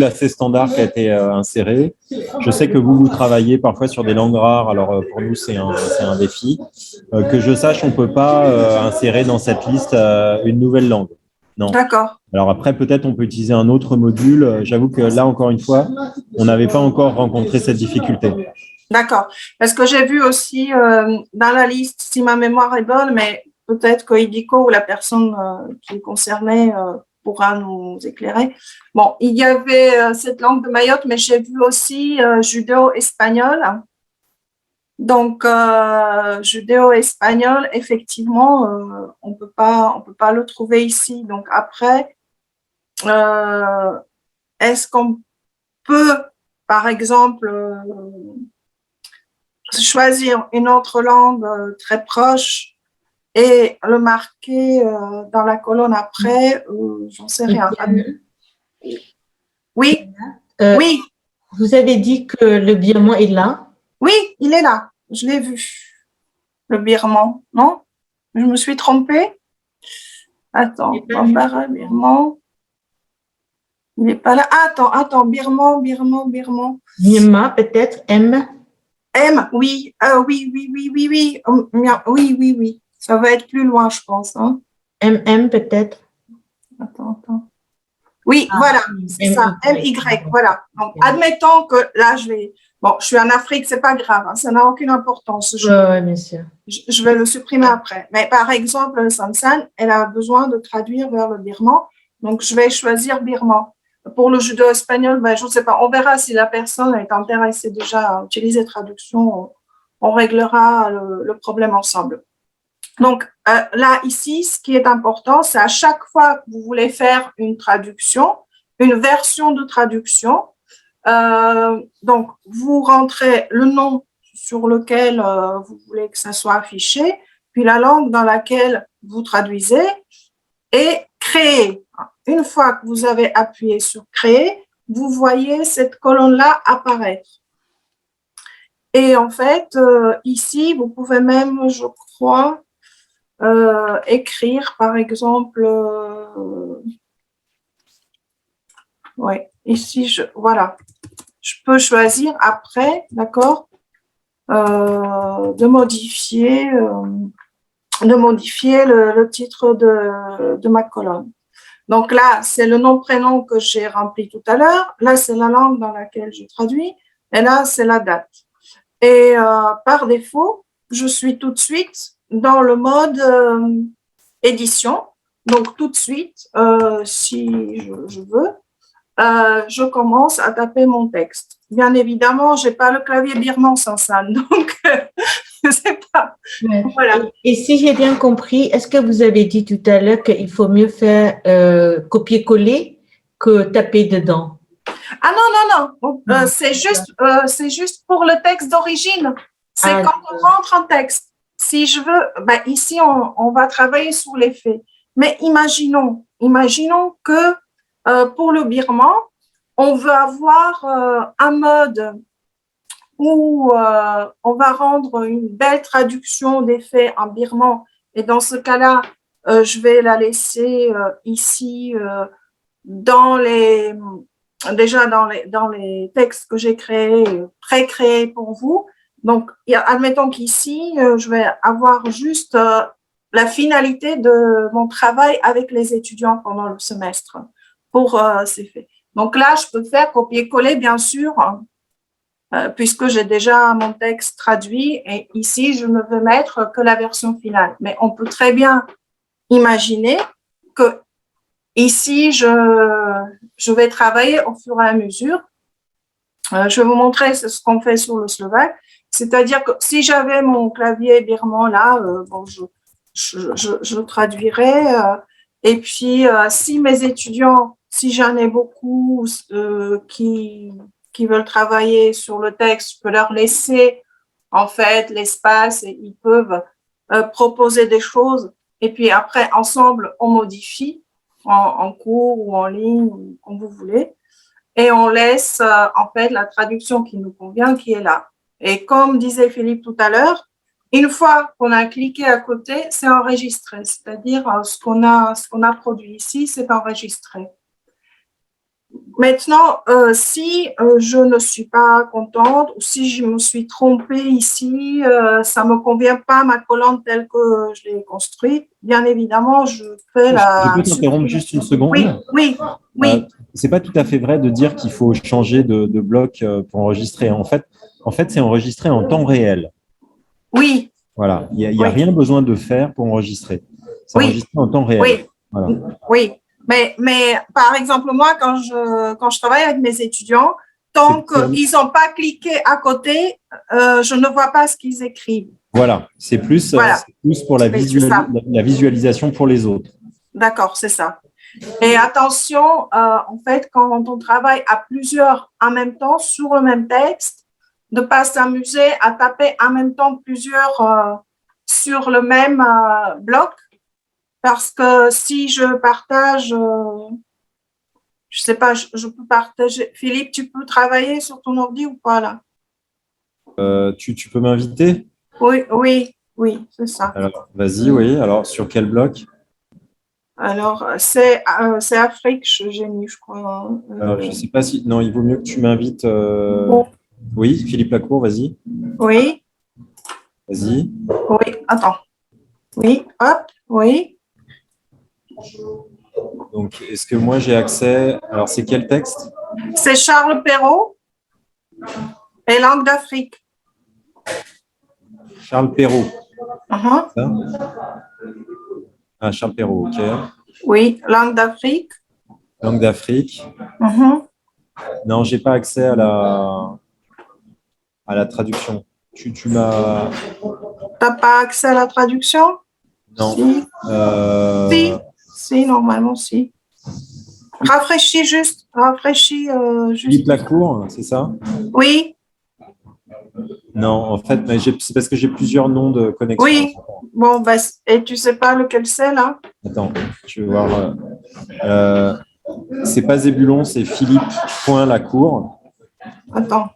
assez standard qui a été inséré. Je sais que vous travaillez parfois sur des langues rares. Alors, pour nous, c'est un défi. Que je sache, on ne peut pas insérer dans cette liste une nouvelle langue. Non. D'accord. Alors après, peut-être on peut utiliser un autre module. J'avoue que là, encore une fois, on n'avait pas encore rencontré cette difficulté. D'accord. Parce que j'ai vu aussi dans la liste, si ma mémoire est bonne, mais peut-être que Ediko ou la personne qui est concernée pourra nous éclairer. Bon, il y avait cette langue de Mayotte, mais j'ai vu aussi judéo-espagnol. Donc, judéo-espagnol, effectivement, on peut pas le trouver ici. Donc, après, est-ce qu'on peut, par exemple, choisir une autre langue très proche et le marquer dans la colonne après, j'en sais rien. Oui, oui. Vous avez dit que le birman est là? Oui, il est là. Je l'ai vu. Le birman, non? Je me suis trompée. Attends, Bambara, birman. Il n'est pas là. Attends, birman. Myanmar, peut-être, M. M, oui, oui. Ça va être plus loin, je pense. Hein. MM, peut-être. Attends. Oui, voilà, c'est ça, MY, voilà. Donc, admettons que là, je suis en Afrique, c'est pas grave, hein, ça n'a aucune importance. Oui, bien sûr. Je vais le supprimer après. Mais par exemple, Sansan, elle a besoin de traduire vers le birman, donc je vais choisir birman. pour le judéo-espagnol, ben, je ne sais pas, on verra si la personne est intéressée déjà à utiliser traduction, on réglera le problème ensemble. Donc là, ici, ce qui est important, c'est à chaque fois que vous voulez faire une traduction, une version de traduction, donc vous rentrez le nom sur lequel vous voulez que ça soit affiché, puis la langue dans laquelle vous traduisez et créer. Une fois que vous avez appuyé sur créer, vous voyez cette colonne-là apparaître. Et en fait, ici, vous pouvez même, je crois, écrire, par exemple, oui, ici, voilà. Je peux choisir après, d'accord, de modifier le titre de ma colonne. Donc là, c'est le nom-prénom que j'ai rempli tout à l'heure. Là, c'est la langue dans laquelle je traduis. Et là, c'est la date. Et par défaut, je suis tout de suite dans le mode édition. Donc, tout de suite, si je veux, je commence à taper mon texte. Bien évidemment, je n'ai pas le clavier birman sans ça, donc je ne sais pas. Ouais. Voilà. Et si j'ai bien compris, est-ce que vous avez dit tout à l'heure qu'il faut mieux faire copier-coller que taper dedans? Ah non, c'est juste pour le texte d'origine. C'est quand on rentre un texte. Si je veux, ben ici, on va travailler sur les faits. Mais imaginons que pour le birman, on veut avoir un mode où on va rendre une belle traduction des faits en birman. Et dans ce cas-là, je vais la laisser ici déjà dans les textes que j'ai créés, pré-créés pour vous. Donc, admettons qu'ici, je vais avoir juste la finalité de mon travail avec les étudiants pendant le semestre pour ces faits. Donc là, je peux faire copier-coller, bien sûr, puisque j'ai déjà mon texte traduit et ici, je ne veux mettre que la version finale. Mais on peut très bien imaginer que ici, je vais travailler au fur et à mesure. Je vais vous montrer ce qu'on fait sur le slovaque. C'est-à-dire que si j'avais mon clavier birman là, bon, je traduirais. Et puis, si mes étudiants, si j'en ai beaucoup qui veulent travailler sur le texte, je peux leur laisser en fait l'espace et ils peuvent proposer des choses. Et puis après, ensemble, on modifie en cours ou en ligne, ou comme vous voulez. Et on laisse en fait la traduction qui nous convient, qui est là. Et comme disait Philippe tout à l'heure, une fois qu'on a cliqué à côté, c'est enregistré. C'est-à-dire ce qu'on a produit ici, c'est enregistré. Maintenant, si je ne suis pas contente ou si je me suis trompée ici, ça ne me convient pas ma colonne telle que je l'ai construite, bien évidemment, je fais Je peux t'interrompre juste une seconde? Oui. C'est pas tout à fait vrai de dire qu'il faut changer de bloc pour enregistrer. En fait, c'est enregistré en temps réel. Oui. Voilà, il n'y a rien besoin de faire pour enregistrer. C'est enregistré en temps réel. Oui. Voilà. Oui. Mais par exemple, moi, quand je travaille avec mes étudiants, tant qu'ils n'ont pas cliqué à côté, je ne vois pas ce qu'ils écrivent. Voilà, c'est plus pour la visualisation pour les autres. D'accord, c'est ça. Et attention, en fait, quand on travaille à plusieurs en même temps sur le même texte, de ne pas s'amuser à taper en même temps plusieurs sur le même bloc. Parce que si je partage, je ne sais pas, je peux partager. Philippe, tu peux travailler sur ton ordi ou pas là? Tu peux m'inviter? Oui, c'est ça. Alors, vas-y, oui. Alors, sur quel bloc? Alors, c'est Afrique, j'ai mis, je crois. Alors, je ne sais pas si… Non, il vaut mieux que tu m'invites. Bon. Oui, Philippe Lacour, vas-y. Oui. Vas-y. Oui, attends. Oui, hop, oui. Donc, est-ce que moi j'ai accès… Alors, c'est quel texte? C'est Charles Perrault et Langue d'Afrique. Charles Perrault. Uh-huh. Ah, Charles Perrault, ok. Oui, Langue d'Afrique. Langue d'Afrique. Mhm. Non, j'ai pas accès à la traduction. Tu m'as... T'as pas accès à la traduction? Non. Si, Euh, si, normalement, si. Rafraîchis juste. Philippe Lacour, c'est ça? Oui, Non, en fait, mais c'est parce que j'ai plusieurs noms de connexion. oui. Bon, bah, et tu sais pas lequel c'est, là? Attends, je vais voir. C'est pas Zébulon, c'est Philippe.Lacour. Attends.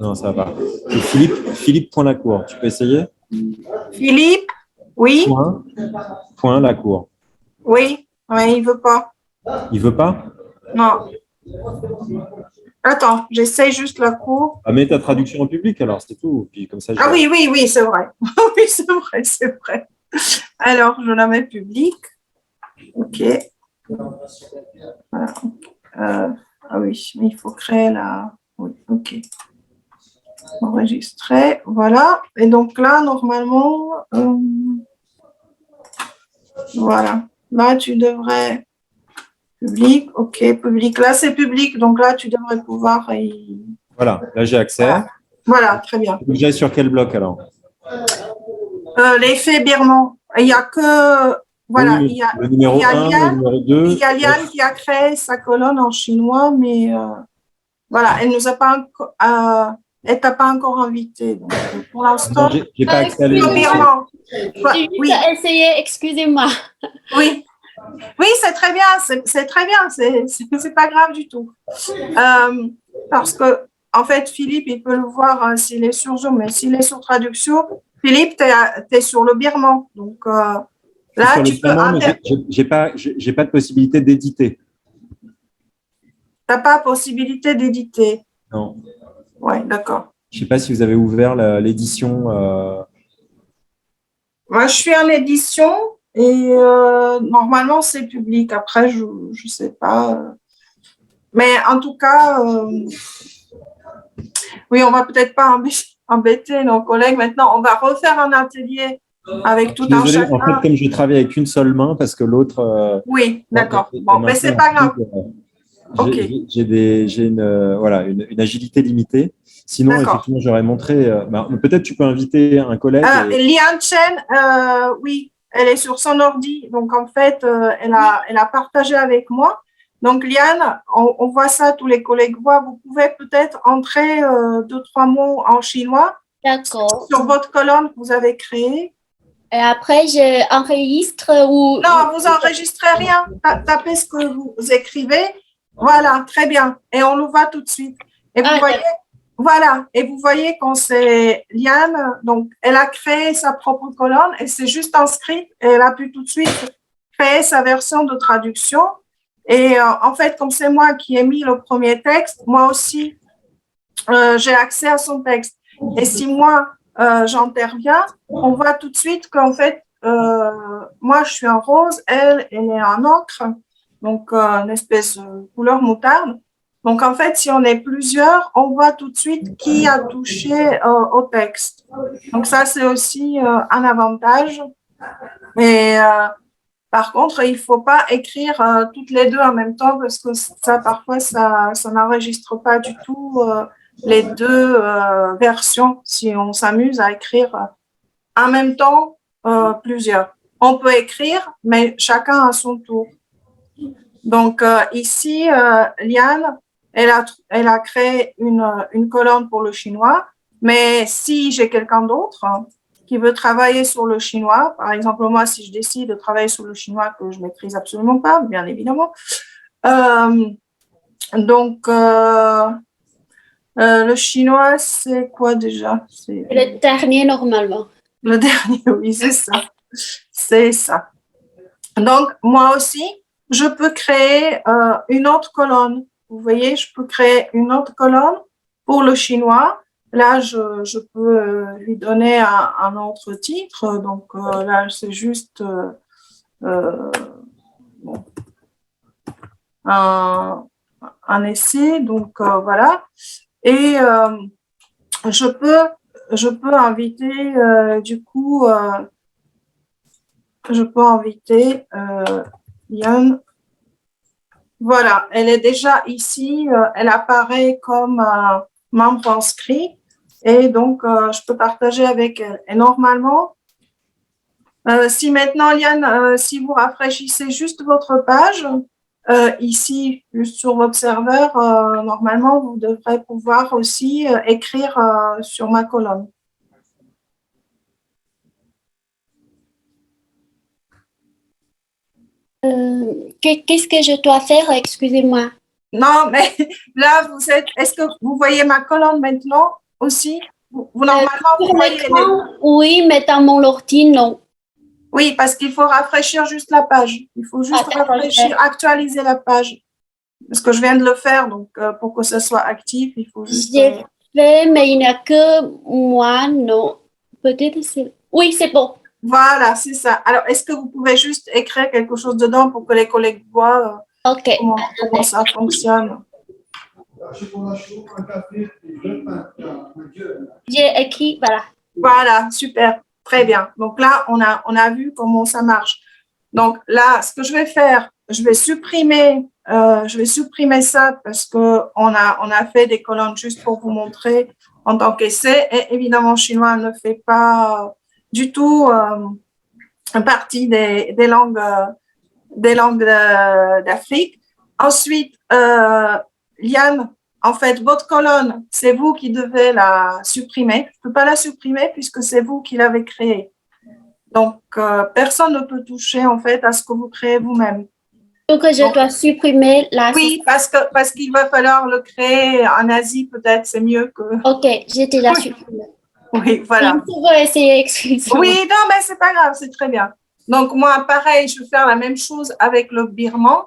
Non, ça va pas. C'est Philippe.Lacour. Tu peux essayer? Philippe? Oui, Point Lacour. oui, oui, il veut pas. Il veut pas? Non. Attends, j'essaie juste la cour. Ah, mets ta traduction en public alors, c'est tout. Puis comme ça, Ah oui, oui, oui, c'est vrai. Oui, c'est vrai, c'est vrai. Alors, je la mets publique. OK. Voilà. Ah oui, mais il faut créer la... Oui, OK. Enregistrer, voilà. Et donc là, normalement, voilà. Là, tu devrais... Public, OK, public. Là, c'est public, donc là, tu devrais pouvoir... Voilà, là j'ai accès. Voilà, très bien. J'aille sur quel bloc alors? L'effet birman. Il n'y a que... Voilà, Oui, le numéro 1, le numéro 2. Il y a Liane qui a créé sa colonne en chinois, mais voilà, elle nous a pas elle t'a pas encore invité. Donc, pour l'instant, j'ai pas accès à birman. Oui. Essayé, excusez-moi. Oui. Oui, c'est très bien, c'est très bien, c'est pas grave du tout. Parce que, en fait, Philippe, il peut le voir s'il est sur Zoom, mais s'il est sur traduction, Philippe, tu es sur le birman. Donc, là, tu peux. J'ai pas de possibilité d'éditer. Tu n'as pas possibilité d'éditer. Non. Oui, d'accord. Je ne sais pas si vous avez ouvert l'édition. Moi, je suis en édition et normalement, c'est public. Après, je ne sais pas. Mais en tout cas, oui, on ne va peut-être pas embêter nos collègues. Maintenant, on va refaire un atelier avec tout un chacun. En fait, comme je travaille avec une seule main, parce que l'autre… oui, d'accord. Bon, mais ce n'est pas grave. J'ai une agilité limitée. Sinon, effectivement, j'aurais montré… peut-être tu peux inviter un collègue. Liane Chen, oui, elle est sur son ordi. Donc, en fait, elle a partagé avec moi. Donc, Liane, on voit ça, tous les collègues voient. Vous pouvez peut-être entrer 2-3 mots en chinois. D'accord. Sur votre colonne que vous avez créée. Et après, j'enregistre ou… Non, vous enregistrez rien. Tapez ce que vous écrivez. Voilà, très bien. Et on le voit tout de suite. Et vous voyez, voilà. Et vous voyez quand c'est Liane, donc elle a créé sa propre colonne et c'est juste inscrite et elle a pu tout de suite créer sa version de traduction. Et en fait, comme c'est moi qui ai mis le premier texte, moi aussi, j'ai accès à son texte. Et si moi, j'interviens, on voit tout de suite qu'en fait, moi, je suis en rose, elle est en ocre, donc une espèce de couleur moutarde. Donc, en fait, si on est plusieurs, on voit tout de suite qui a touché au texte. Donc, ça, c'est aussi un avantage. Mais par contre, il ne faut pas écrire toutes les deux en même temps parce que ça, parfois, ça n'enregistre pas du tout les deux versions si on s'amuse à écrire en même temps plusieurs. On peut écrire, mais chacun à son tour. Donc, ici, Liane, elle a créé une colonne pour le chinois, mais si j'ai quelqu'un d'autre qui veut travailler sur le chinois, par exemple, moi, si je décide de travailler sur le chinois que je ne maîtrise absolument pas, bien évidemment, donc, le chinois, c'est quoi déjà? Le dernier, normalement. Le dernier, oui, c'est ça. C'est ça. Donc, moi aussi, je peux créer une autre colonne. Vous voyez, je peux créer une autre colonne pour le chinois. Là, je peux lui donner un autre titre. Donc, là, c'est juste un essai. Donc, voilà. Et je peux inviter, du coup, je peux inviter Yann. Voilà, elle est déjà ici, elle apparaît comme membre inscrit et donc je peux partager avec elle. Et normalement, si maintenant, Yann, si vous rafraîchissez juste votre page, ici, juste sur votre serveur, normalement, vous devrez pouvoir aussi écrire sur ma colonne. Qu'est-ce que je dois faire? Excusez-moi. Non, mais là, vous êtes. Est-ce que vous voyez ma colonne maintenant aussi? Normalement, vous Sur voyez. l'écran, oui, mais dans mon ordi, non. Oui, parce qu'il faut rafraîchir juste la page. Il faut juste rafraîchir, actualiser la page. Parce que je viens de le faire, donc pour que ce soit actif, il faut juste. J'ai fait, mais il n'y a que moi, non. Peut-être c'est. Oui, c'est bon. Voilà, c'est ça. Alors, est-ce que vous pouvez juste écrire quelque chose dedans pour que les collègues voient OK. comment ça fonctionne? J'ai écrit, voilà. Voilà, super, très bien. Donc là, on a vu comment ça marche. Donc là, ce que je vais faire, je vais supprimer ça parce que on a fait des colonnes juste pour vous montrer en tant qu'essai. Et évidemment, chinois ne fait pas du tout partie des langues d'Afrique. Ensuite, Liane, en fait, votre colonne, c'est vous qui devez la supprimer. Je ne peux pas la supprimer puisque c'est vous qui l'avez créée. Donc, personne ne peut toucher, en fait, à ce que vous créez vous-même. Donc, je dois supprimer la... Oui, parce qu'il va falloir le créer en Asie, peut-être, c'est mieux que... OK, j'ai déjà supprimé. Oui, voilà. Je vais essayer, excusez-moi. Oui, non, mais c'est pas grave, c'est très bien. Donc, moi, pareil, je vais faire la même chose avec le birman.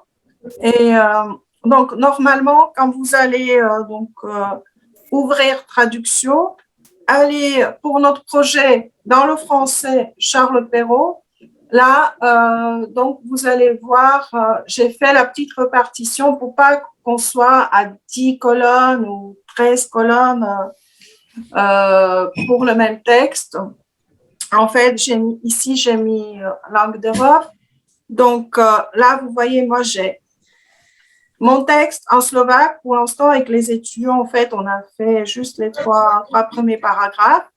Et donc, normalement, quand vous allez ouvrir traduction, allez pour notre projet dans le français Charles Perrault. Là, donc, vous allez voir, j'ai fait la petite répartition pour pas qu'on soit à 10 colonnes ou 13 colonnes pour le même texte. En fait, ici, j'ai mis langue d'Europe. Donc, là, vous voyez, moi, j'ai mon texte en slovaque. Pour l'instant, avec les étudiants, en fait, on a fait juste les trois premiers paragraphes.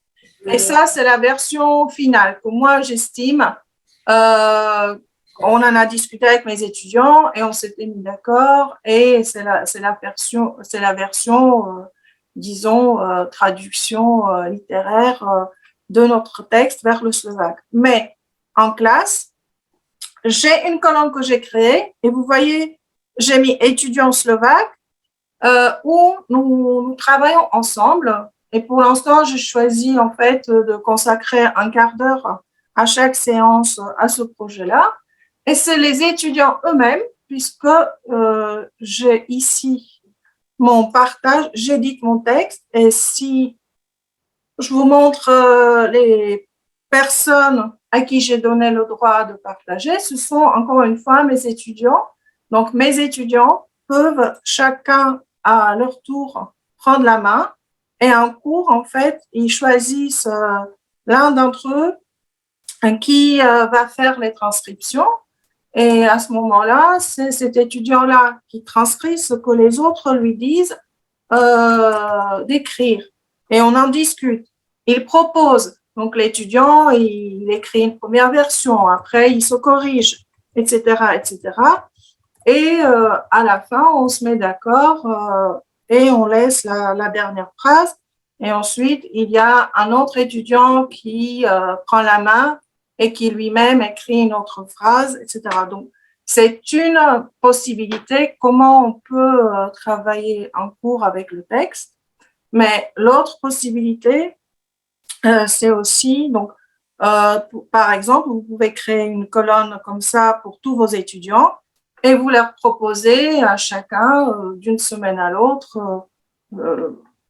Et ça, c'est la version finale que moi, j'estime. On en a discuté avec mes étudiants et on s'était mis d'accord. Et c'est la version disons, traduction littéraire de notre texte vers le slovaque. Mais en classe, j'ai une colonne que j'ai créée et vous voyez, j'ai mis étudiants slovaques où nous travaillons ensemble. Et pour l'instant, j'ai choisi en fait de consacrer un quart d'heure à chaque séance à ce projet-là. Et c'est les étudiants eux-mêmes, puisque j'ai ici mon partage, j'édite mon texte. Et si je vous montre les personnes à qui j'ai donné le droit de partager, ce sont encore une fois mes étudiants. Donc, mes étudiants peuvent chacun à leur tour prendre la main et en cours, en fait, ils choisissent l'un d'entre eux qui va faire les transcriptions. Et à ce moment-là, c'est cet étudiant-là qui transcrit ce que les autres lui disent d'écrire. Et on en discute. Il propose. Donc, l'étudiant, il écrit une première version. Après, il se corrige, etc., etc. Et à la fin, on se met d'accord et on laisse la dernière phrase. Et ensuite, il y a un autre étudiant qui prend la main et qui lui-même écrit une autre phrase, etc. Donc, c'est une possibilité comment on peut travailler en cours avec le texte. Mais l'autre possibilité, c'est aussi, donc, par exemple, vous pouvez créer une colonne comme ça pour tous vos étudiants et vous leur proposez à chacun d'une semaine à l'autre,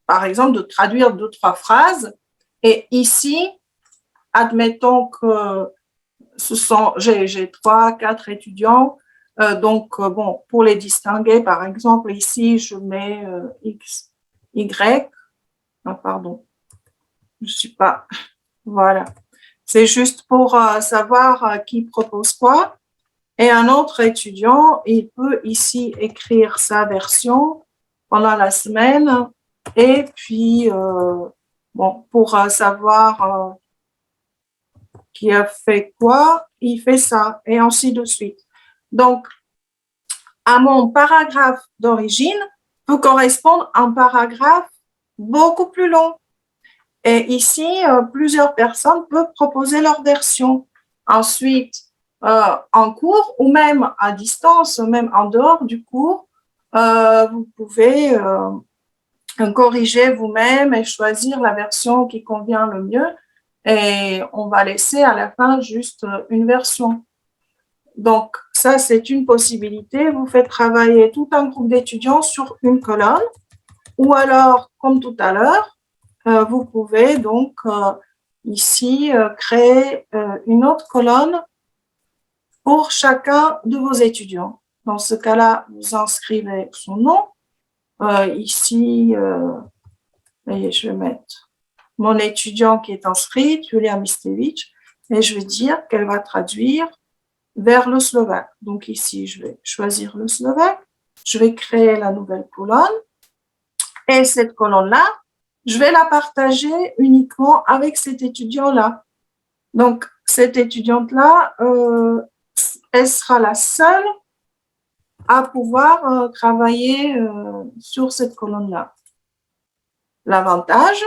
par exemple, de traduire 2-3 phrases. Et ici, admettons que j'ai 3-4 étudiants. Donc, bon, pour les distinguer, par exemple, ici, je mets X, Y. Ah, pardon, je ne suis pas. Voilà. C'est juste pour savoir qui propose quoi. Et un autre étudiant, il peut ici écrire sa version pendant la semaine. Et puis, bon, pour savoir qui a fait quoi, il fait ça, et ainsi de suite. Donc, à mon paragraphe d'origine peut correspondre un paragraphe beaucoup plus long. Et ici, plusieurs personnes peuvent proposer leur version. Ensuite, en cours ou même à distance, même en dehors du cours, vous pouvez corriger vous-même et choisir la version qui convient le mieux. Et on va laisser à la fin juste une version. Donc, ça, c'est une possibilité. Vous faites travailler tout un groupe d'étudiants sur une colonne. Ou alors, comme tout à l'heure, vous pouvez donc ici créer une autre colonne pour chacun de vos étudiants. Dans ce cas-là, vous inscrivez son nom. Ici, je vais mettre mon étudiant qui est inscrit, Julia Mistevich, et je vais dire qu'elle va traduire vers le slovaque. Donc ici, je vais choisir le slovaque. Je vais créer la nouvelle colonne. Et cette colonne-là, je vais la partager uniquement avec cet étudiant-là. Donc, cette étudiante-là, elle sera la seule à pouvoir travailler sur cette colonne-là. L'avantage,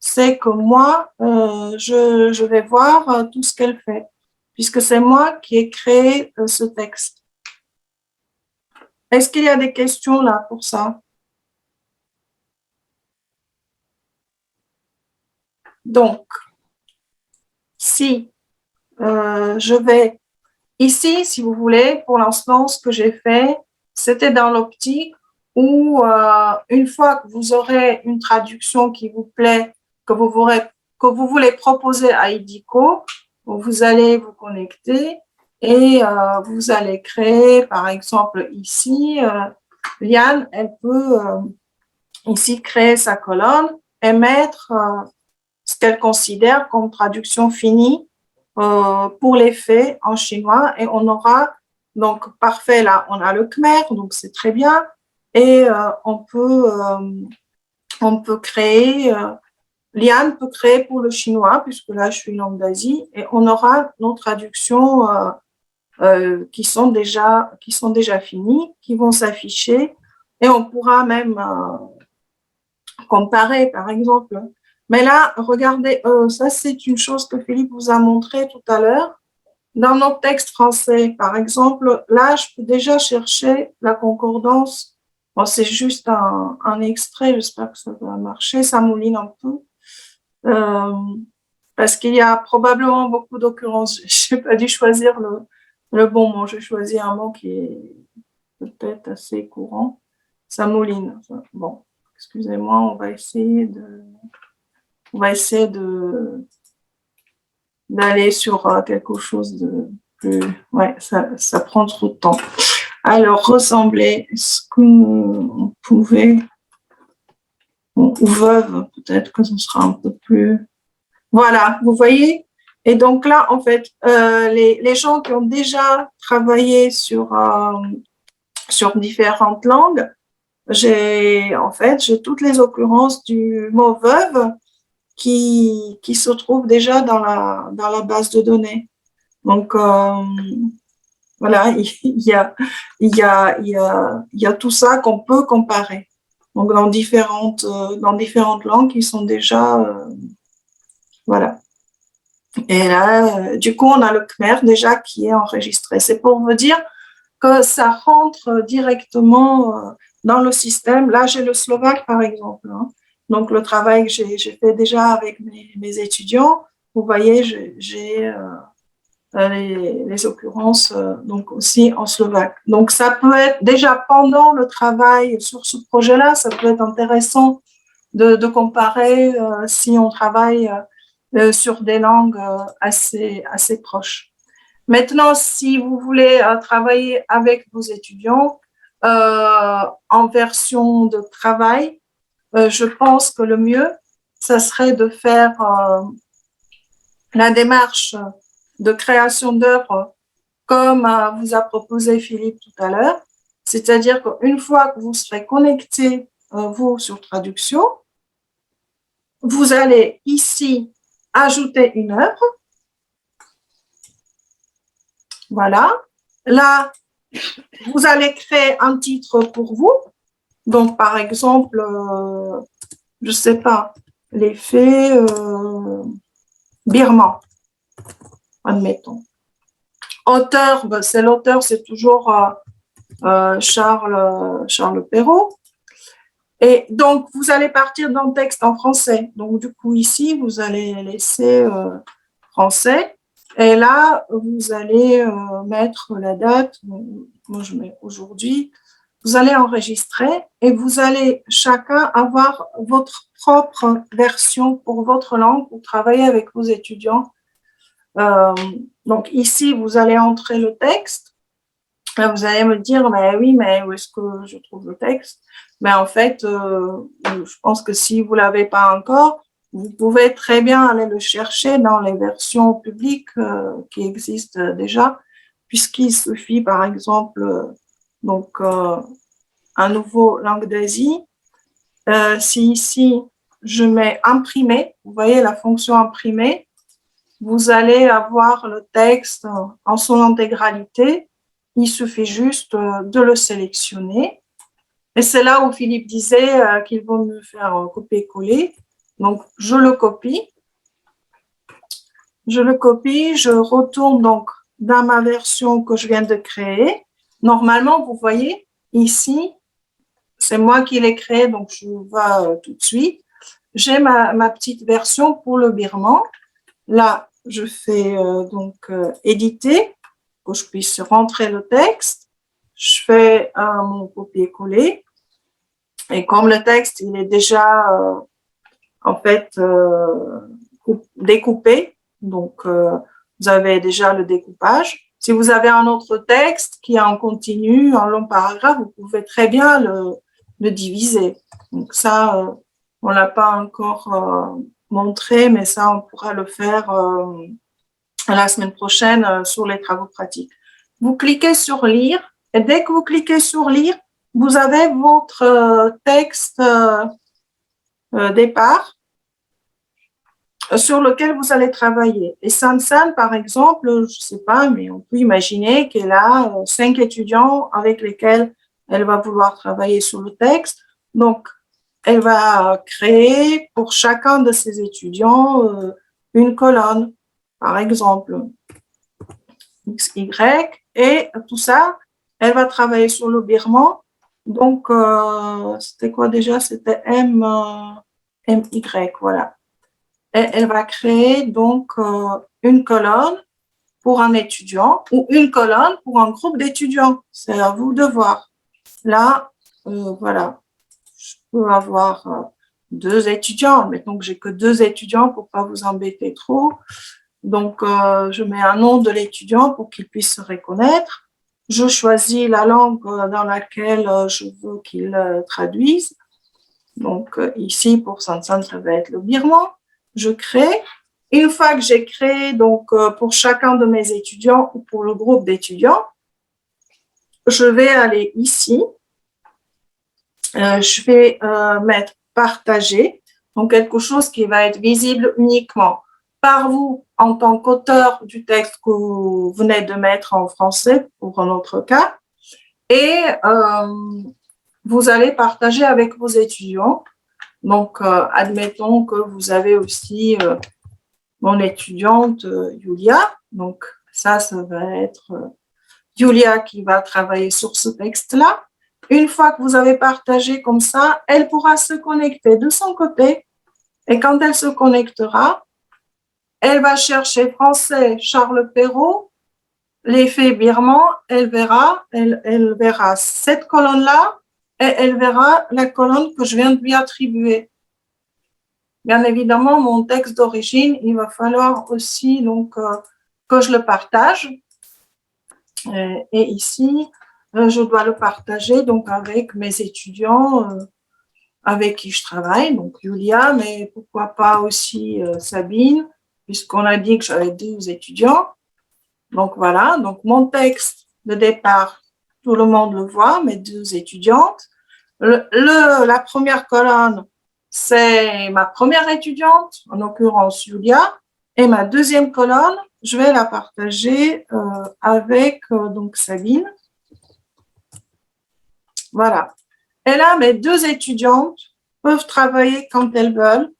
c'est que moi, je vais voir tout ce qu'elle fait, puisque c'est moi qui ai créé ce texte. Est-ce qu'il y a des questions là pour ça? Donc, si je vais ici, si vous voulez, pour l'instant, ce que j'ai fait, c'était dans l'optique où une fois que vous aurez une traduction qui vous plaît, que vous voulez proposer à IDICO, vous allez vous connecter et vous allez créer, par exemple, ici, Liane, elle peut ici créer sa colonne et mettre ce qu'elle considère comme traduction finie pour les faits en chinois. Et on aura, donc parfait, là, on a le Khmer, donc c'est très bien. Et on peut créer, Liane peut créer pour le chinois, puisque là, je suis langue d'Asie, et on aura nos traductions qui sont déjà finies, qui vont s'afficher, et on pourra même comparer, par exemple. Mais là, regardez, ça, c'est une chose que Philippe vous a montré tout à l'heure. Dans notre texte français, par exemple, là, je peux déjà chercher la concordance. Bon, c'est juste un extrait, j'espère que ça va marcher, ça mouline un peu. Parce qu'il y a probablement beaucoup d'occurrences. Je n'ai pas dû choisir le bon mot. J'ai choisi un mot qui est peut-être assez courant. Ça mouline. Bon, excusez-moi, on va essayer d'aller sur quelque chose de plus... Ouais, ça prend trop de temps. Alors, ressembler, est-ce qu'on pouvait... Bon, ou veuve, peut-être que ce sera un peu plus... Voilà, vous voyez? Et donc là, en fait, les gens qui ont déjà travaillé sur différentes langues, j'ai toutes les occurrences du mot veuve qui se trouvent déjà dans la base de données. Donc, voilà, il y a tout ça qu'on peut comparer. Donc, dans différentes langues qui sont déjà... voilà. Et là, du coup, on a le Khmer déjà qui est enregistré. C'est pour vous dire que ça rentre directement dans le système. Là, j'ai le slovaque, par exemple. Hein. Donc, le travail que j'ai fait déjà avec mes étudiants, vous voyez, j'ai les occurrences donc aussi en slovaque. Donc, ça peut être déjà pendant le travail sur ce projet-là, ça peut être intéressant de comparer si on travaille sur des langues assez proches. Maintenant, si vous voulez travailler avec vos étudiants en version de travail, je pense que le mieux, ça serait de faire la démarche de création d'œuvres comme vous a proposé Philippe tout à l'heure. C'est-à-dire qu'une fois que vous serez connecté, vous, sur traduction, vous allez ici ajouter une œuvre. Voilà. Là, vous allez créer un titre pour vous. Donc, par exemple, je ne sais pas, l'effet birman, admettons. Auteur, ben, c'est l'auteur, c'est toujours Charles Perrault. Et donc, vous allez partir d'un texte en français. Donc, du coup, ici, vous allez laisser français. Et là, vous allez mettre la date. Moi, je mets aujourd'hui. Vous allez enregistrer et vous allez chacun avoir votre propre version pour votre langue pour travailler avec vos étudiants. Donc, ici, vous allez entrer le texte. Vous allez me dire, mais oui, mais où est-ce que je trouve le texte? Mais en fait, je pense que si vous ne l'avez pas encore, vous pouvez très bien aller le chercher dans les versions publiques qui existent déjà, puisqu'il suffit, par exemple, donc, un nouveau langue d'Asie. Si ici, je mets imprimer, vous voyez la fonction imprimer, vous allez avoir le texte en son intégralité. Il suffit juste de le sélectionner. Et c'est là où Philippe disait qu'il vaut me faire copier-coller. Donc, je le copie. Je retourne donc dans ma version que je viens de créer. Normalement, vous voyez, ici, c'est moi qui l'ai créé, donc je vais tout de suite. J'ai ma petite version pour le birman. Là, je fais donc éditer, pour que je puisse rentrer le texte. Je fais mon copier-coller. Et comme le texte, il est déjà en fait découpé, donc vous avez déjà le découpage. Si vous avez un autre texte qui est en continu, en long paragraphe, vous pouvez très bien le diviser. Donc ça, on ne l'a pas encore montré, mais ça, on pourra le faire la semaine prochaine sur les travaux pratiques. Vous cliquez sur lire et dès que vous cliquez sur lire, vous avez votre texte départ sur lequel vous allez travailler. Et Sansan, par exemple, je ne sais pas, mais on peut imaginer qu'elle a 5 étudiants avec lesquels elle va vouloir travailler sur le texte. Donc, elle va créer pour chacun de ses étudiants une colonne, par exemple, X, Y, et tout ça, elle va travailler sur le birman. Donc, c'était quoi déjà? C'était MY, voilà. Et elle va créer donc une colonne pour un étudiant ou une colonne pour un groupe d'étudiants. C'est à vous de voir. Là, voilà, je peux avoir 2 étudiants. Mettons que j'ai que 2 étudiants pour pas vous embêter trop. Donc, je mets un nom de l'étudiant pour qu'il puisse se reconnaître. Je choisis la langue dans laquelle je veux qu'il traduise. Donc, ici, pour Sansan, ça va être le birman. Je crée. Une fois que j'ai créé, donc, pour chacun de mes étudiants ou pour le groupe d'étudiants, je vais aller ici. Je vais mettre partager. Donc, quelque chose qui va être visible uniquement par vous en tant qu'auteur du texte que vous venez de mettre en français pour un autre cas. Et vous allez partager avec vos étudiants. Donc, admettons que vous avez aussi mon étudiante Julia. Donc, ça va être Julia qui va travailler sur ce texte-là. Une fois que vous avez partagé comme ça, elle pourra se connecter de son côté. Et quand elle se connectera, elle va chercher français Charles Perrault, l'effet birman, elle verra cette colonne-là et elle verra la colonne que je viens de lui attribuer. Bien évidemment, mon texte d'origine, il va falloir aussi donc, que je le partage. Et ici, je dois le partager donc, avec mes étudiants avec qui je travaille, donc Julia, mais pourquoi pas aussi Sabine, puisqu'on a dit que j'avais 12 étudiants. Donc, voilà. Donc, mon texte de départ, tout le monde le voit, mes 12 étudiantes. La première colonne, c'est ma première étudiante, en l'occurrence Julia. Et ma deuxième colonne, je vais la partager avec donc Sabine. Voilà. Et là, mes 2 étudiantes peuvent travailler quand elles veulent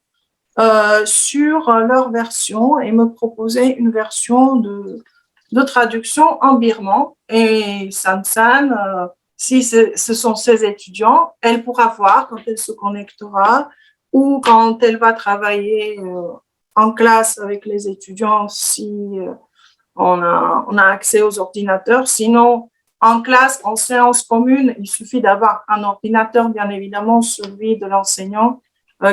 sur leur version et me proposer une version de traduction en birman. Et Sansan, si ce sont ses étudiants, elle pourra voir quand elle se connectera ou quand elle va travailler en classe avec les étudiants si on a accès aux ordinateurs. Sinon, en classe, en séance commune, il suffit d'avoir un ordinateur, bien évidemment, celui de l'enseignant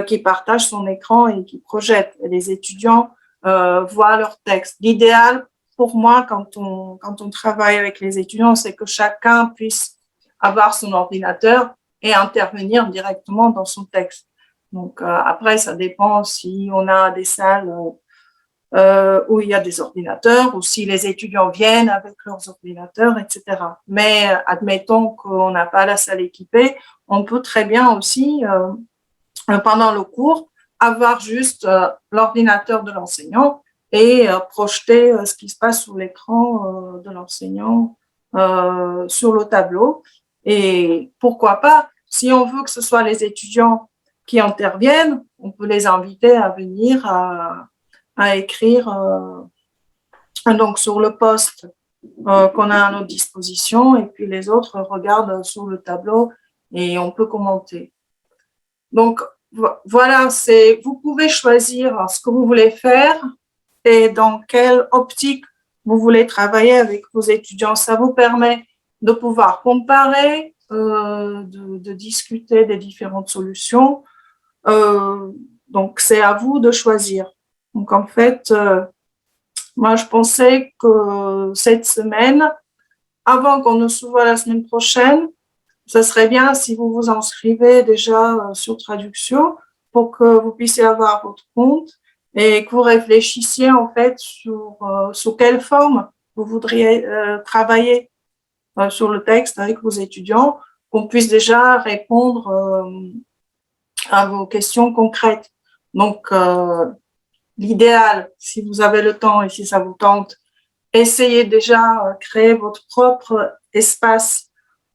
qui partage son écran et qui projette. Et les étudiants voient leur texte. L'idéal, pour moi, quand on travaille avec les étudiants, c'est que chacun puisse avoir son ordinateur et intervenir directement dans son texte. Donc, après, ça dépend si on a des salles où il y a des ordinateurs ou si les étudiants viennent avec leurs ordinateurs, etc. Mais admettons qu'on n'a pas la salle équipée, on peut très bien aussi, pendant le cours, avoir juste l'ordinateur de l'enseignant et projeter ce qui se passe sur l'écran de l'enseignant sur le tableau. Et pourquoi pas, si on veut que ce soit les étudiants qui interviennent, on peut les inviter à venir à écrire donc sur le poste qu'on a à notre disposition, et puis les autres regardent sur le tableau et on peut commenter. Donc voilà, vous pouvez choisir ce que vous voulez faire et dans quelle optique vous voulez travailler avec vos étudiants. Ça vous permet de pouvoir comparer, de discuter des différentes solutions. Donc, c'est à vous de choisir. Donc, en fait, moi, je pensais que cette semaine, avant qu'on ne se voit la semaine prochaine, ce serait bien si vous vous inscrivez déjà sur Traduxio pour que vous puissiez avoir votre compte et que vous réfléchissiez en fait sur quelle forme vous voudriez travailler sur le texte avec vos étudiants, qu'on puisse déjà répondre à vos questions concrètes. Donc, l'idéal, si vous avez le temps et si ça vous tente, essayez déjà créer votre propre espace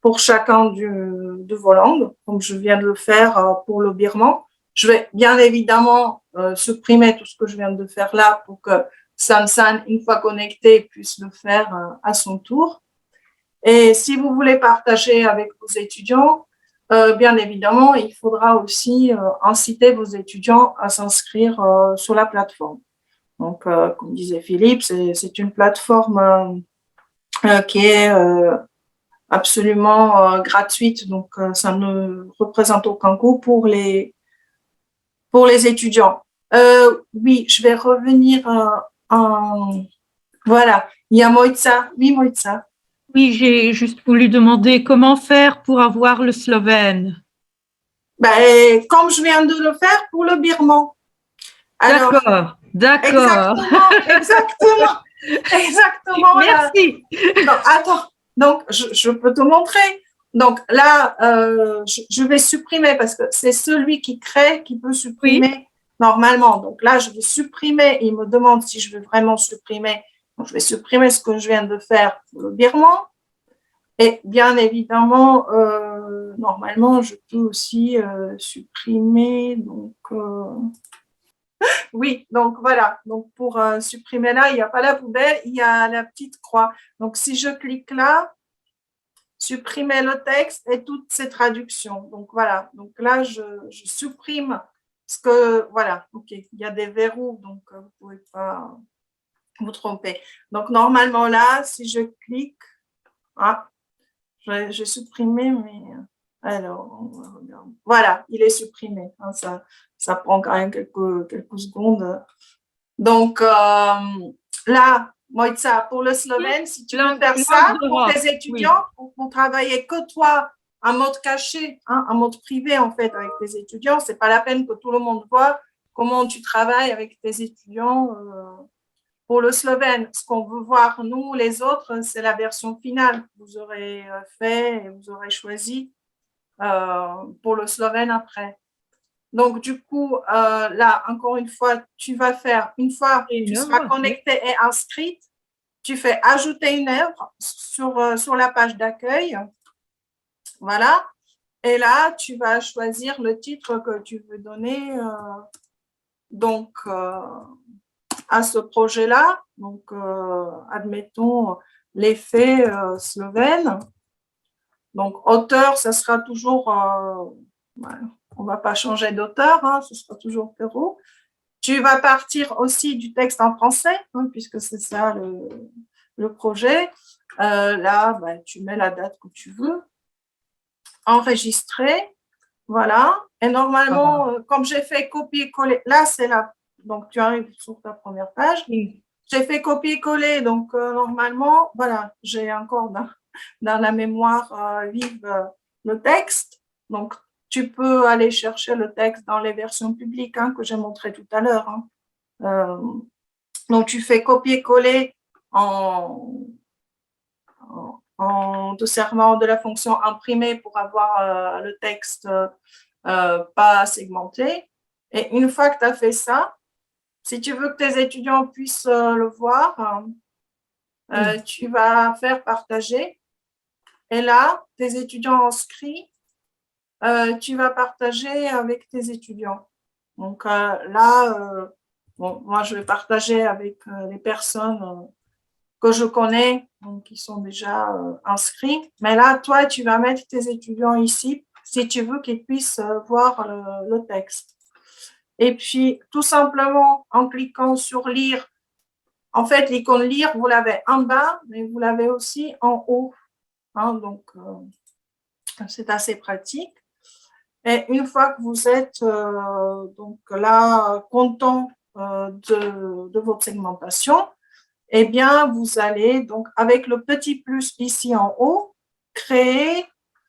pour chacun de vos langues, comme je viens de le faire pour le birman. Je vais bien évidemment supprimer tout ce que je viens de faire là pour que Sansan, une fois connecté, puisse le faire à son tour. Et si vous voulez partager avec vos étudiants, bien évidemment, il faudra aussi inciter vos étudiants à s'inscrire sur la plateforme. Donc, comme disait Philippe, c'est une plateforme qui est absolument gratuite, donc ça ne représente aucun coût pour les étudiants. Oui, je vais revenir voilà, il y a Moïtsa. Oui, Moïtsa. Oui, j'ai juste voulu demander comment faire pour avoir le slovène. Ben, comme je viens de le faire pour le birman. D'accord. Exactement. Merci. Non, attends, donc je peux te montrer. Donc là, je vais supprimer parce que c'est celui qui crée qui peut supprimer normalement. Donc là, je vais supprimer. Il me demande si je veux vraiment supprimer. Donc, je vais supprimer ce que je viens de faire pour le birman. Et bien évidemment, normalement, je peux aussi supprimer. Donc, oui, donc voilà. Donc, pour supprimer là, il n'y a pas la poubelle, il y a la petite croix. Donc, si je clique là, supprimer le texte et toutes ces traductions. Donc, voilà. Donc là, je supprime ce que, voilà. OK, il y a des verrous, donc vous ne pouvez pas vous tromper. Donc, normalement, là, si je clique, j'ai supprimé, mais alors, on va regarder. Voilà, il est supprimé. Hein, ça prend quand même quelques secondes. Donc, là, Moïtsa, pour le slovène, si tu veux faire ça pour tes étudiants, pour travailler que toi en mode caché, en mode privé, en fait, avec tes étudiants, c'est pas la peine que tout le monde voit comment tu travailles avec tes étudiants pour le slovène. Ce qu'on veut voir, nous, les autres, c'est la version finale que vous aurez fait et vous aurez choisi pour le slovène après. Donc, du coup, là, encore une fois, tu vas faire, une fois que tu seras connecté et inscrite, tu fais ajouter une œuvre sur la page d'accueil. Voilà. Et là, tu vas choisir le titre que tu veux donner à ce projet-là. Donc, admettons l'effet slovène. Donc, auteur, ça sera toujours, on ne va pas changer d'auteur, hein, ce sera toujours Perrault. Tu vas partir aussi du texte en français, hein, puisque c'est ça le projet. Là, tu mets la date que tu veux. Enregistrer, voilà. Et normalement, comme j'ai fait copier-coller, là, c'est là. Donc, tu arrives sur ta première page. J'ai fait copier-coller, donc normalement, voilà, j'ai encore dans la mémoire vive le texte. Donc, tu peux aller chercher le texte dans les versions publiques hein, que j'ai montré tout à l'heure. Hein. Donc, tu fais copier-coller en te servant de la fonction imprimer pour avoir le texte pas segmenté. Et une fois que tu as fait ça, si tu veux que tes étudiants puissent le voir, tu vas faire partager. Et là, tes étudiants inscrits, tu vas partager avec tes étudiants. Donc là, moi, je vais partager avec les personnes que je connais, donc qui sont déjà inscrits. Mais là, toi, tu vas mettre tes étudiants ici si tu veux qu'ils puissent voir le texte. Et puis, tout simplement, en cliquant sur « Lire », en fait, l'icône « Lire », vous l'avez en bas, mais vous l'avez aussi en haut. Hein, donc, c'est assez pratique. Et une fois que vous êtes donc là, content de votre segmentation, eh bien, vous allez, donc, avec le petit plus ici en haut, créer